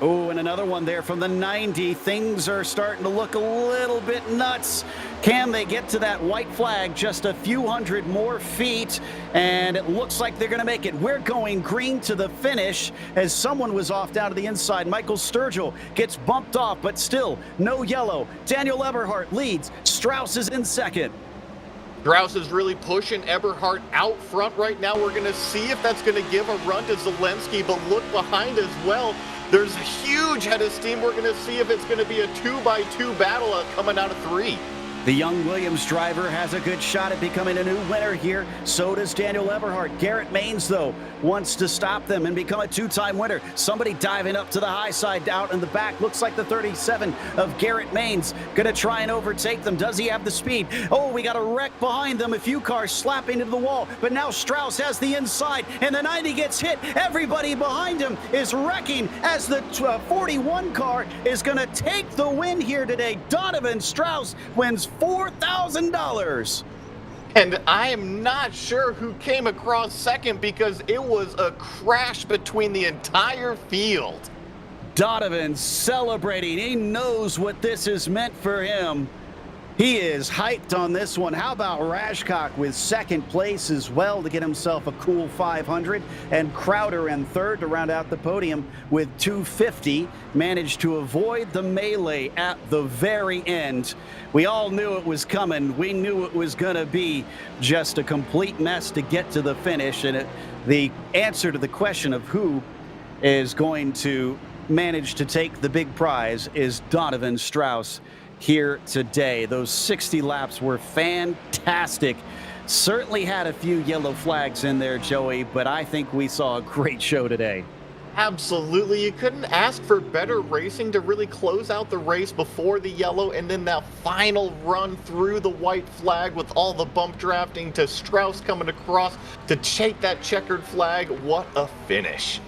Oh, and another one there from the 90. Things are starting to look a little bit nuts. Can they get to that white flag just a few hundred more feet? And it looks like they're going to make it. We're going green to the finish as someone was off down to the inside. Michael Sturgill gets bumped off, but still no yellow. Daniel Eberhardt leads. Strauss is in second. Strauss is really pushing Eberhardt out front right now. We're going to see if that's going to give a run to Zelensky, but look behind as well. There's a huge head of steam. We're going to see if it's going to be a 2x2 battle coming out of 3. The young Williams driver has a good shot at becoming a new winner here. So does Daniel Eberhardt. Garrett Maines, though, wants to stop them and become a 2-time winner. Somebody diving up to the high side out in the back. Looks like the 37 of Garrett Maines going to try and overtake them. Does he have the speed? Oh, we got a wreck behind them. A few cars slapping into the wall. But now Strauss has the inside, and the 90 gets hit. Everybody behind him is wrecking as the 41 car is going to take the win here today. Donovan Strauss wins $4,000. And I am not sure who came across second, because it was a crash between the entire field. Donovan celebrating. He knows what this has meant for him. He is hyped on this one. How about Rashcock with second place as well to get himself a cool 500, and Crowder in third to round out the podium with 250. Managed to avoid the melee at the very end. We all knew it was coming. We knew it was going to be just a complete mess to get to the finish, and the answer to the question of who is going to manage to take the big prize is Donovan Strauss here today. Those 60 laps were fantastic. Certainly had a few yellow flags in there, Joey, but I think we saw a great show today. Absolutely. You couldn't ask for better racing to really close out the race before the yellow, and then that final run through the white flag with all the bump drafting to Strauss coming across to take that checkered flag. What a finish.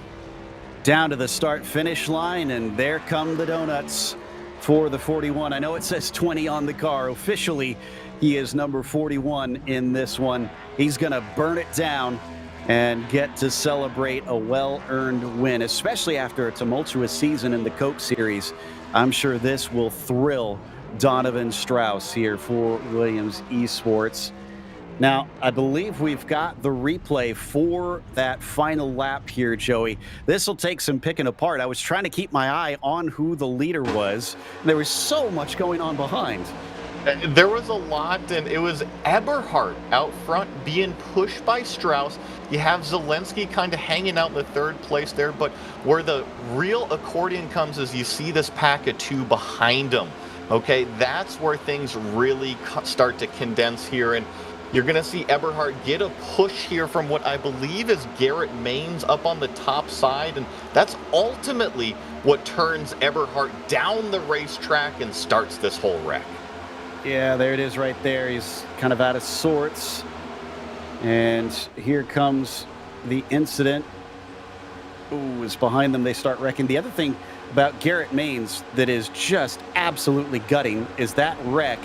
Down to the start finish line, and there come the donuts for the 41. I know it says 20 on the car. Officially, he is number 41 in this one. He's going to burn it down and get to celebrate a well-earned win, especially after a tumultuous season in the Coke Series. I'm sure this will thrill Donovan Strauss here for Williams Esports. Now, I believe we've got the replay for that final lap here, Joey. This will take some picking apart. I was trying to keep my eye on who the leader was. There was so much going on behind. There was a lot, and it was Eberhardt out front being pushed by Strauss. You have Zelensky kind of hanging out in the third place there, but where the real accordion comes is you see this pack of two behind him. Okay, that's where things really start to condense here, and you're going to see Eberhardt get a push here from what I believe is Garrett Maines up on the top side, and that's ultimately what turns Eberhardt down the racetrack and starts this whole wreck. Yeah, there it is right there. He's kind of out of sorts. And here comes the incident. Ooh, it's behind them. They start wrecking. The other thing about Garrett Maines that is just absolutely gutting is that wreck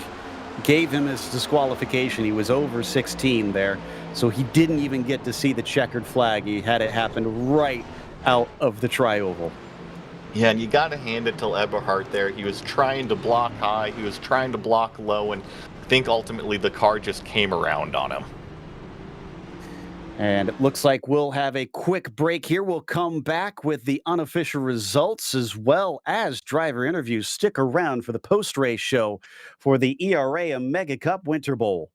gave him his disqualification. He was over 16 there, so he didn't even get to see the checkered flag. He had it happen right out of the tri-oval. Yeah, and you got to hand it to Eberhardt there. He was trying to block high, he was trying to block low, and I think ultimately the car just came around on him. And it looks like we'll have a quick break here. We'll come back with the unofficial results as well as driver interviews. Stick around for the post-race show for the ERA Omega Cup Winterbowl.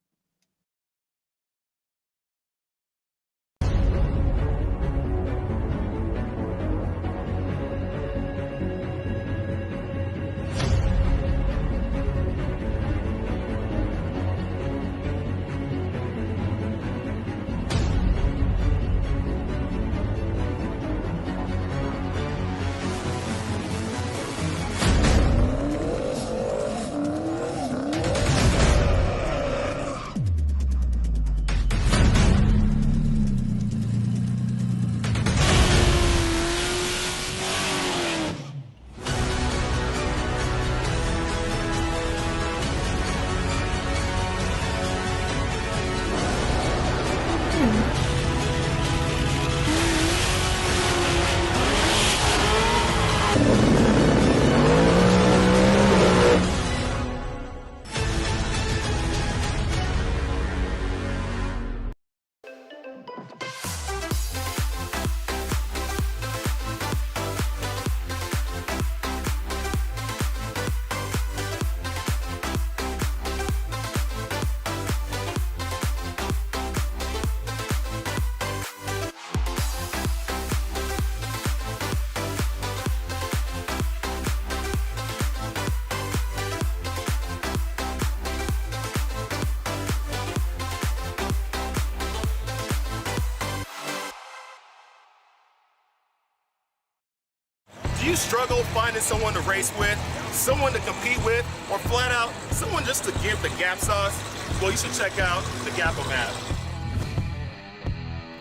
Do you struggle finding someone to race with, someone to compete with, or flat out, someone just to give the Gap sauce? Well, you should check out the Gapum app.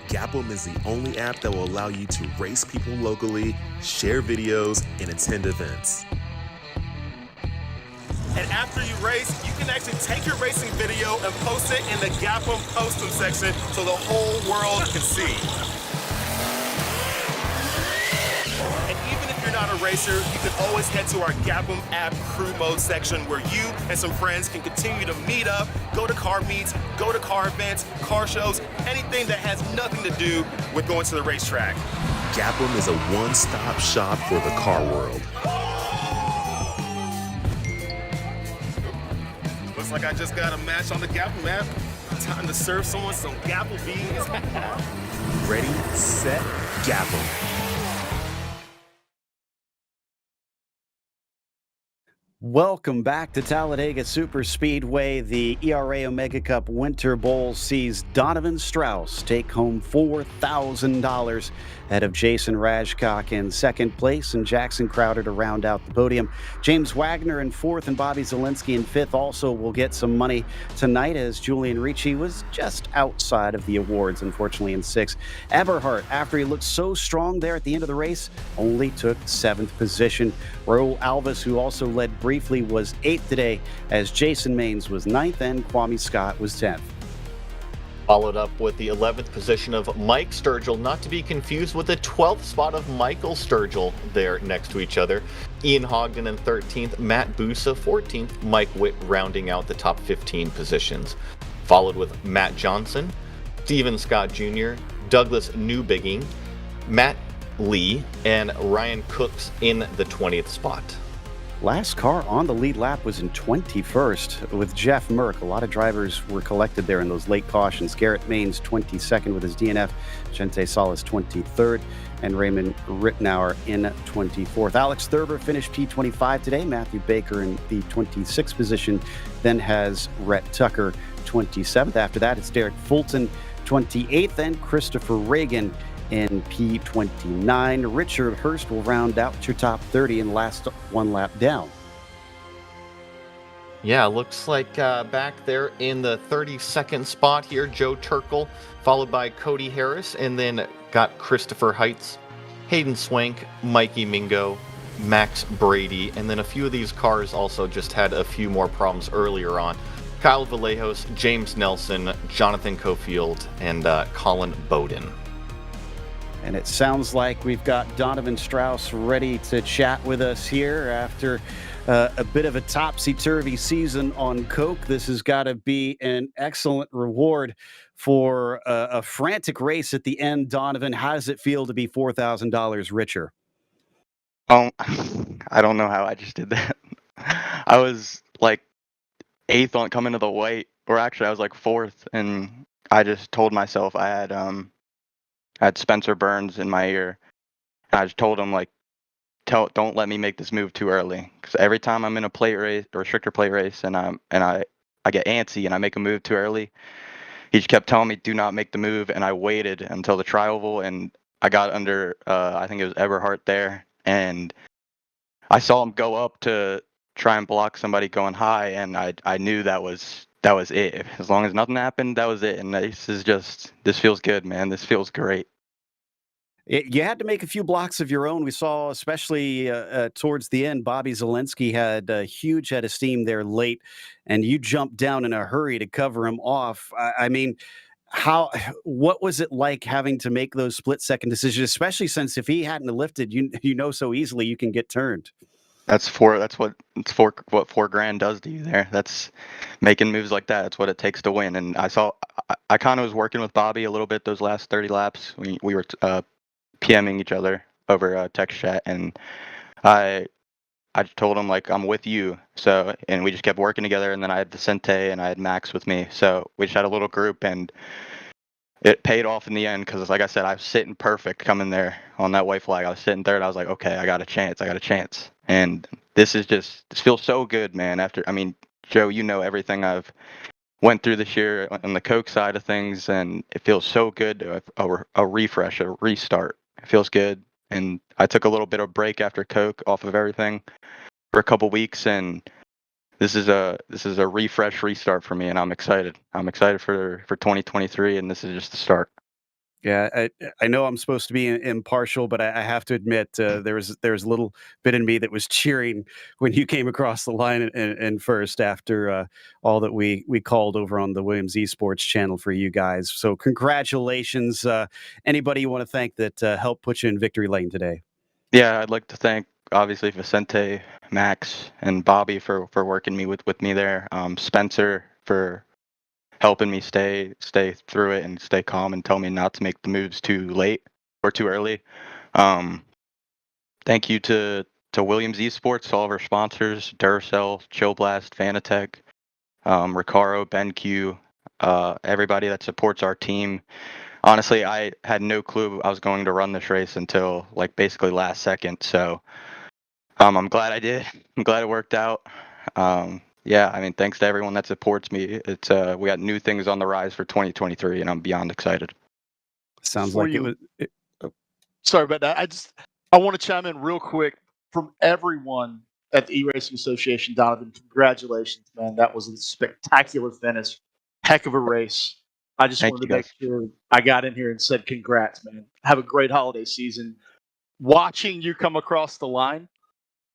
Gapum is the only app that will allow you to race people locally, share videos, and attend events. And after you race, you can actually take your racing video and post it in the Gapum Postum section so the whole world can see. And even if you're not a racer, you can always head to our Gap'em app crew mode section where you and some friends can continue to meet up, go to car meets, go to car events, car shows, anything that has nothing to do with going to the racetrack. Gap'em is a one-stop shop for the car world. Looks like I just got a match on the Gap'em app. Time to serve someone some Gapple beans. Ready, set, Gap'em. Welcome back to Talladega Super Speedway. The ERA Omega Cup Winterbowl sees Donovan Strauss take home $4,000 ahead of Jason Rajcock in second place and Jackson Crowder to round out the podium. James Wagner in fourth and Bobby Zielinski in fifth also will get some money tonight, as Julian Ricci was just outside of the awards, unfortunately, in sixth. Eberhardt, after he looked so strong there at the end of the race, only took seventh position. Raul Alves, who also led briefly, was eighth today, as Jason Maines was ninth and Kwame Scott was 10th. Followed up with the 11th position of Mike Sturgill, not to be confused with the 12th spot of Michael Sturgill there next to each other. Ian Hogden in 13th, Matt Busa 14th, Mike Witt rounding out the top 15 positions. Followed with Matt Johnson, Steven Scott Jr., Douglas Newbigging, Matt Lee, and Ryan Cooks in the 20th spot. Last car on the lead lap was in 21st with Jeff Merck. A lot of drivers were collected there in those late cautions. Garrett Maines 22nd with his DNF, Gente Salas 23rd, and Raymond Rittenauer in 24th. Alex Thurber finished P25 today. Matthew Baker in the 26th position, then has Rhett Tucker 27th. After that, it's Derek Fulton 28th and Christopher Reagan in P29. Richard Hurst will round out your top 30 and last one lap down. Yeah, looks like back there in the 32nd spot here, Joe Turkle, followed by Cody Harris, and then got Christopher Heitz, Hayden Swank, Mikey Mingo, Max Brady, and then a few of these cars also just had a few more problems earlier on. Kyle Vallejos, James Nelson, Jonathan Cofield, and Colin Bowden. And it sounds like we've got Donovan Strauss ready to chat with us here after a bit of a topsy-turvy season on Coke. This has got to be an excellent reward for a frantic race at the end. Donovan, how does it feel to be $4,000 richer? I don't know how I just did that. I was like eighth on coming to the white, or actually I was like fourth, and I just told myself I had Spencer Burns in my ear. And I just told him, like, don't let me make this move too early. Because every time I'm in a plate race or restrictor plate race and I get antsy and I make a move too early, he just kept telling me, do not make the move. And I waited until the tri-oval, and I got under, I think it was Eberhardt there. And I saw him go up to try and block somebody going high. And I knew that was it. As long as nothing happened, that was it. And this feels good, man. This feels great. You had to make a few blocks of your own. We saw, especially towards the end, Bobby Zielinski had a huge head of steam there late, and you jumped down in a hurry to cover him off. I mean, what was it like having to make those split-second decisions, especially since if he hadn't lifted, you know so easily you can get turned. That's what $4,000 does to you there. That's making moves like that. That's what it takes to win. And I kind of was working with Bobby a little bit those last 30 laps. We were PMing each other over text chat, and I just told him, like, I'm with you. So, and we just kept working together. And then I had Vicente and I had Max with me. So we just had a little group, and it paid off in the end. Cause like I said, I was sitting perfect coming there on that white flag. I was sitting third. I was like, okay, I got a chance. And this feels so good, man. Joe, you know everything I've went through this year on the Coke side of things, and it feels so good to have a refresh, a restart. It feels good. And I took a little bit of break after Coke off of everything for a couple weeks, and this is a refresh restart for me, and I'm excited. I'm excited for 2023, and this is just the start. Yeah, I know I'm supposed to be impartial, but I have to admit there was a little bit in me that was cheering when you came across the line and first after all that we called over on the Williams Esports channel for you guys. So congratulations. Anybody you want to thank that helped put you in victory lane today? Yeah, I'd like to thank obviously Vicente, Max, and Bobby for working with me there. Spencer for helping me stay through it and stay calm and tell me not to make the moves too late or too early. Thank you to Williams Esports, all of our sponsors, Duracell, Chill Blast, Fanatec, Recaro, BenQ, everybody that supports our team. Honestly, I had no clue I was going to run this race until like basically last second. So I'm glad I did. I'm glad it worked out. Yeah, I mean, thanks to everyone that supports me. It's we got new things on the rise for 2023, and I'm beyond excited. Sounds Before like you- it was. Sorry about that. I want to chime in real quick from everyone at the eRacing Association. Donovan, congratulations, man. That was a spectacular finish. Heck of a race. I just Thank wanted you, to make guys. sure I got in here and said congrats, man. Have a great holiday season. Watching you come across the line,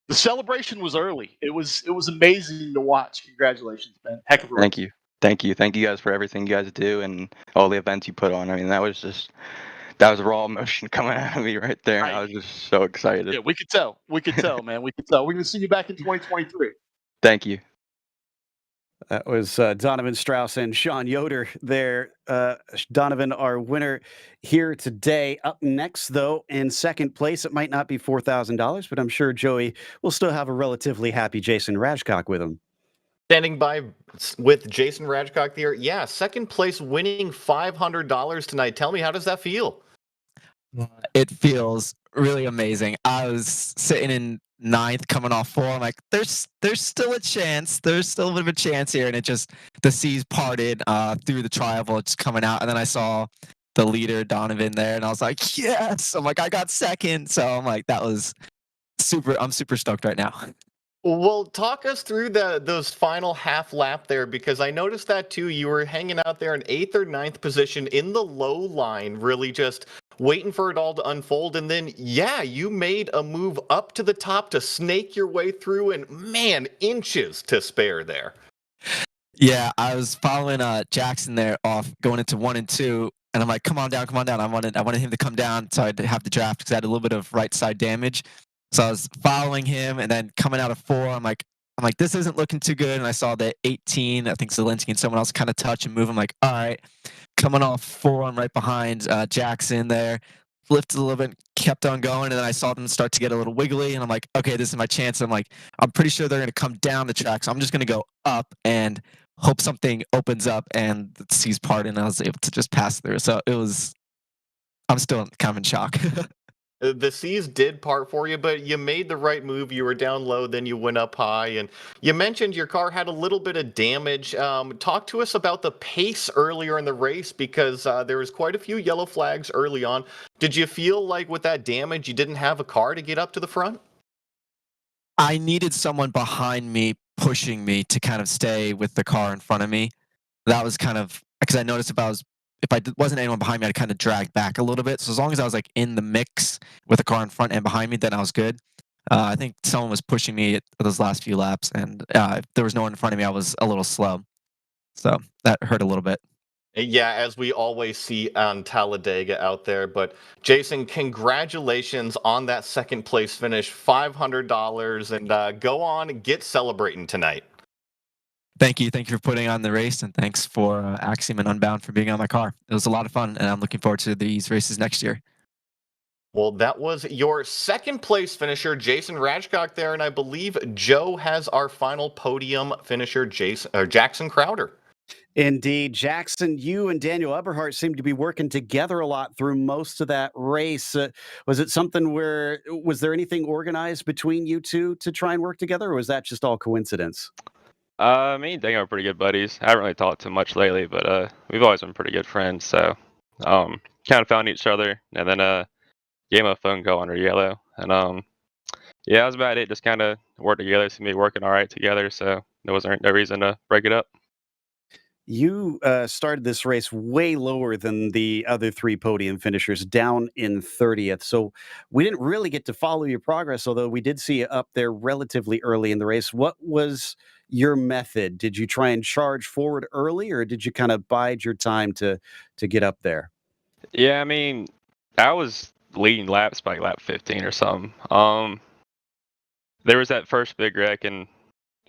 the celebration was early. It was amazing to watch. Congratulations, man. Heck of a race. Thank you guys for everything you guys do and all the events you put on. I mean, that was raw emotion coming out of me right there. I was just so excited. Yeah, we could tell. We could tell, man. We could tell. We're going to see you back in 2023. Thank you. That was Donovan Strauss and Sean Yoder there. Donovan, our winner here today. Up next, though, in second place, it might not be $4,000, but I'm sure Joey will still have a relatively happy Jason Rajcock with him. Standing by with Jason Rajcock there. Yeah, second place winning $500 tonight. Tell me, how does that feel? It feels really amazing. I was sitting in ninth, coming off four. I'm like, there's still a chance. There's still a bit of a chance here. And it just, the seas parted through the tri-oval, just coming out. And then I saw the leader, Donovan, there. And I was like, yes. I'm like, I got second. So I'm like, that was super. I'm super stoked right now. Well, talk us through those final half lap there, because I noticed that too. You were hanging out there in 8th or 9th position in the low line, really just waiting for it all to unfold. And then, yeah, you made a move up to the top to snake your way through, and man, inches to spare there. Yeah, I was following Jackson there off going into 1 and 2, and I'm like, come on down. I wanted him to come down so I'd have the draft because I had a little bit of right side damage. So I was following him, and then coming out of 4, I'm like, this isn't looking too good. And I saw that 18, I think Zelensky and someone else kind of touch and move. I'm like, all right, coming off 4, I'm right behind Jackson there. Lifted a little bit, kept on going, and then I saw them start to get a little wiggly, and I'm like, okay, this is my chance. I'm like, I'm pretty sure they're going to come down the track, so I'm just going to go up and hope something opens up and the seas part, and I was able to just pass through. So I'm still kind of in shock. The seas did part for you, but you made the right move. You were down low, then you went up high, and you mentioned your car had a little bit of damage. Talk to us about the pace earlier in the race, because there was quite a few yellow flags early on. Did you feel like with that damage, you didn't have a car to get up to the front? I needed someone behind me pushing me to kind of stay with the car in front of me. That was kind of because I noticed if I wasn't anyone behind me, I'd kind of drag back a little bit. So as long as I was like in the mix with the car in front and behind me, then I was good. I think someone was pushing me at those last few laps, and if there was no one in front of me, I was a little slow. So that hurt a little bit. Yeah, as we always see on Talladega out there. But Jason, congratulations on that second place finish, $500, and go on and get celebrating tonight. Thank you for putting on the race, and thanks for Axiom and Unbound for being on my car. It was a lot of fun, and I'm looking forward to these races next year. Well, that was your second place finisher, Jason Rajcock there, and I believe Joe has our final podium finisher, Jackson Crowder. Indeed. Jackson, you and Daniel Eberhardt seem to be working together a lot through most of that race. Was it something was there anything organized between you two to try and work together, or was that just all coincidence? Me and Daniel are pretty good buddies. I haven't really talked too much lately, but we've always been pretty good friends. So kind of found each other, and then gave him a phone call under yellow. And yeah, that was about it. Just kind of worked together, seemed to be working all right together. So there wasn't no reason to break it up. You started this race way lower than the other 3 podium finishers, down in 30th. So we didn't really get to follow your progress, although we did see you up there relatively early in the race. What was your method? Did you try and charge forward early, or did you kind of bide your time to get up there? Yeah, I mean, I was leading laps by lap 15 or something. there was that first big wreck, and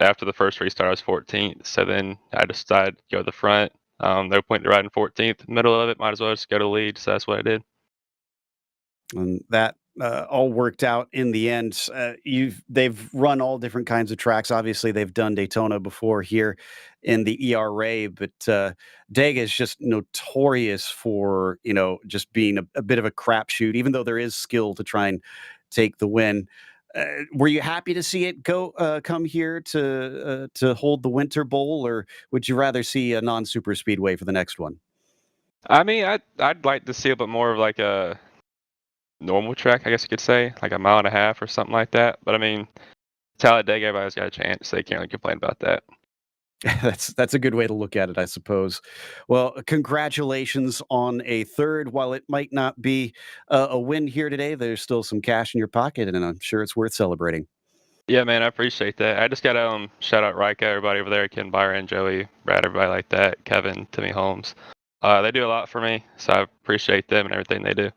after the first restart, I was 14th. So then I decided to go to the front. No point to riding 14th. Middle of it, might as well just go to the lead. So that's what I did. And that all worked out in the end. They've run all different kinds of tracks. Obviously, they've done Daytona before here in the ERA, but Dega is just notorious for just being a bit of a crapshoot. Even though there is skill to try and take the win. Were you happy to see it come here to hold the Winter Bowl, or would you rather see a non-super speedway for the next one? I mean, I'd like to see a bit more of like a normal track, I guess you could say, like a mile and a half or something like that. But I mean, Talladega, everybody's got a chance. They can't really complain about that. That's a good way to look at it, I suppose. Well, congratulations on a third. While it might not be a win here today, there's still some cash in your pocket, and I'm sure it's worth celebrating. Yeah, man, I appreciate that. I just got to shout out Rika, everybody over there, Ken Byron, Joey, Brad, everybody like that, Kevin, Timmy Holmes. They do a lot for me, so I appreciate them and everything they do.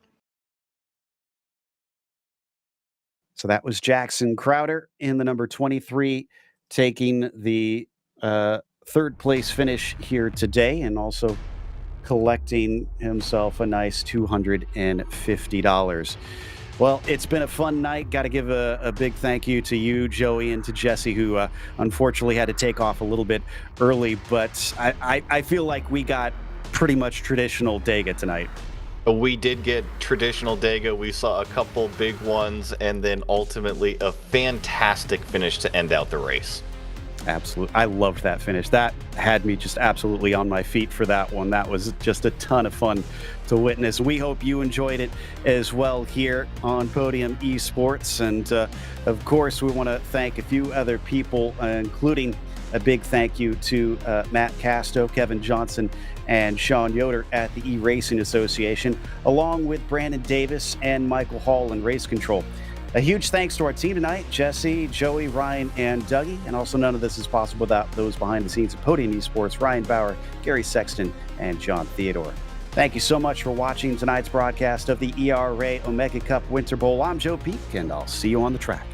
So that was Jackson Crowder in the number 23, taking the third place finish here today, and also collecting himself a nice $250. Well, it's been a fun night. Got to give a big thank you to you, Joey, and to Jesse, who unfortunately had to take off a little bit early, but I feel like we got pretty much traditional Dega tonight. We did get traditional Dega. We saw a couple big ones, and then ultimately a fantastic finish to end out the race. Absolutely. I loved that finish. That had me just absolutely on my feet for that one. That was just a ton of fun to witness. We hope you enjoyed it as well here on Podium Esports. And of course, we want to thank a few other people, including a big thank you to Matt Casto, Kevin Johnson, and Sean Yoder at the eRacing Association, along with Brandon Davis and Michael Hall in Race Control. A huge thanks to our team tonight, Jesse, Joey, Ryan, and Dougie. And also, none of this is possible without those behind the scenes of Podium Esports, Ryan Bauer, Gary Sexton, and John Theodore. Thank you so much for watching tonight's broadcast of the ERA Omega Cup Winter Bowl. I'm Joe Peak, and I'll see you on the track.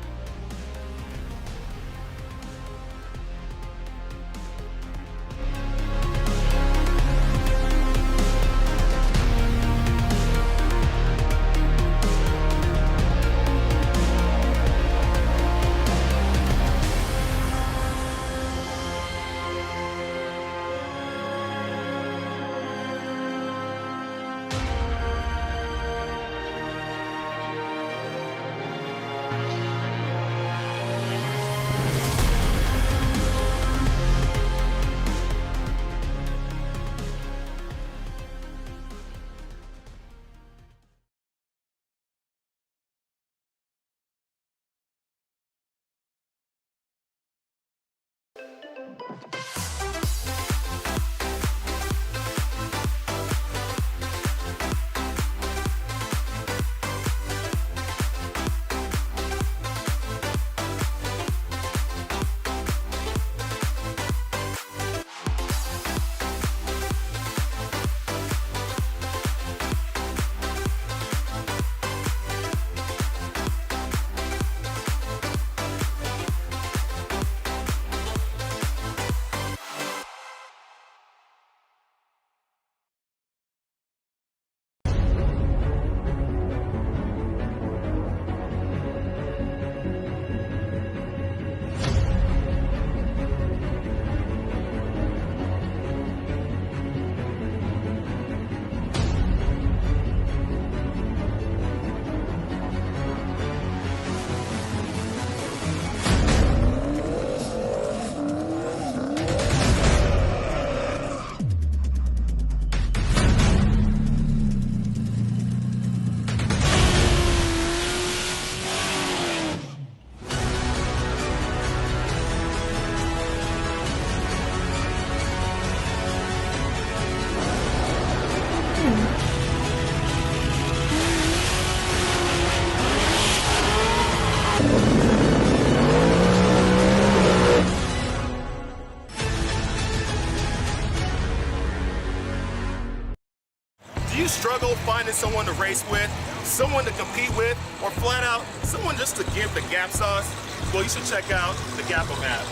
Do you struggle finding someone to race with, someone to compete with, or flat out, someone just to give the gap sauce? well, you should check out the Gapum app.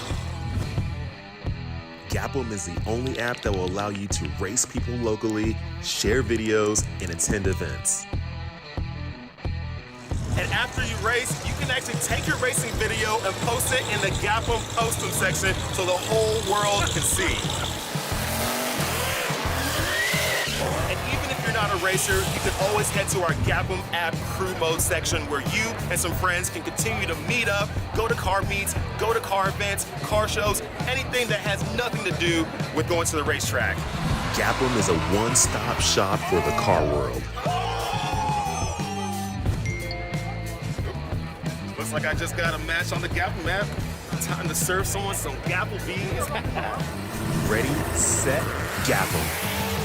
Gapum is the only app that will allow you to race people locally, share videos, and attend events. And after you race, you can actually take your racing video and post it in the Gapum Postum section so the whole world can see. And even if you're not a racer, you can always head to our Gapum app crew mode section where you and some friends can continue to meet up, go to car meets, go to car events, car shows, anything that has nothing to do with going to the racetrack. Gapum is a one-stop shop for the car world. Looks like I just got a match on the Gapum app. Time to serve someone some Gapple beans. Ready, set, Gapum.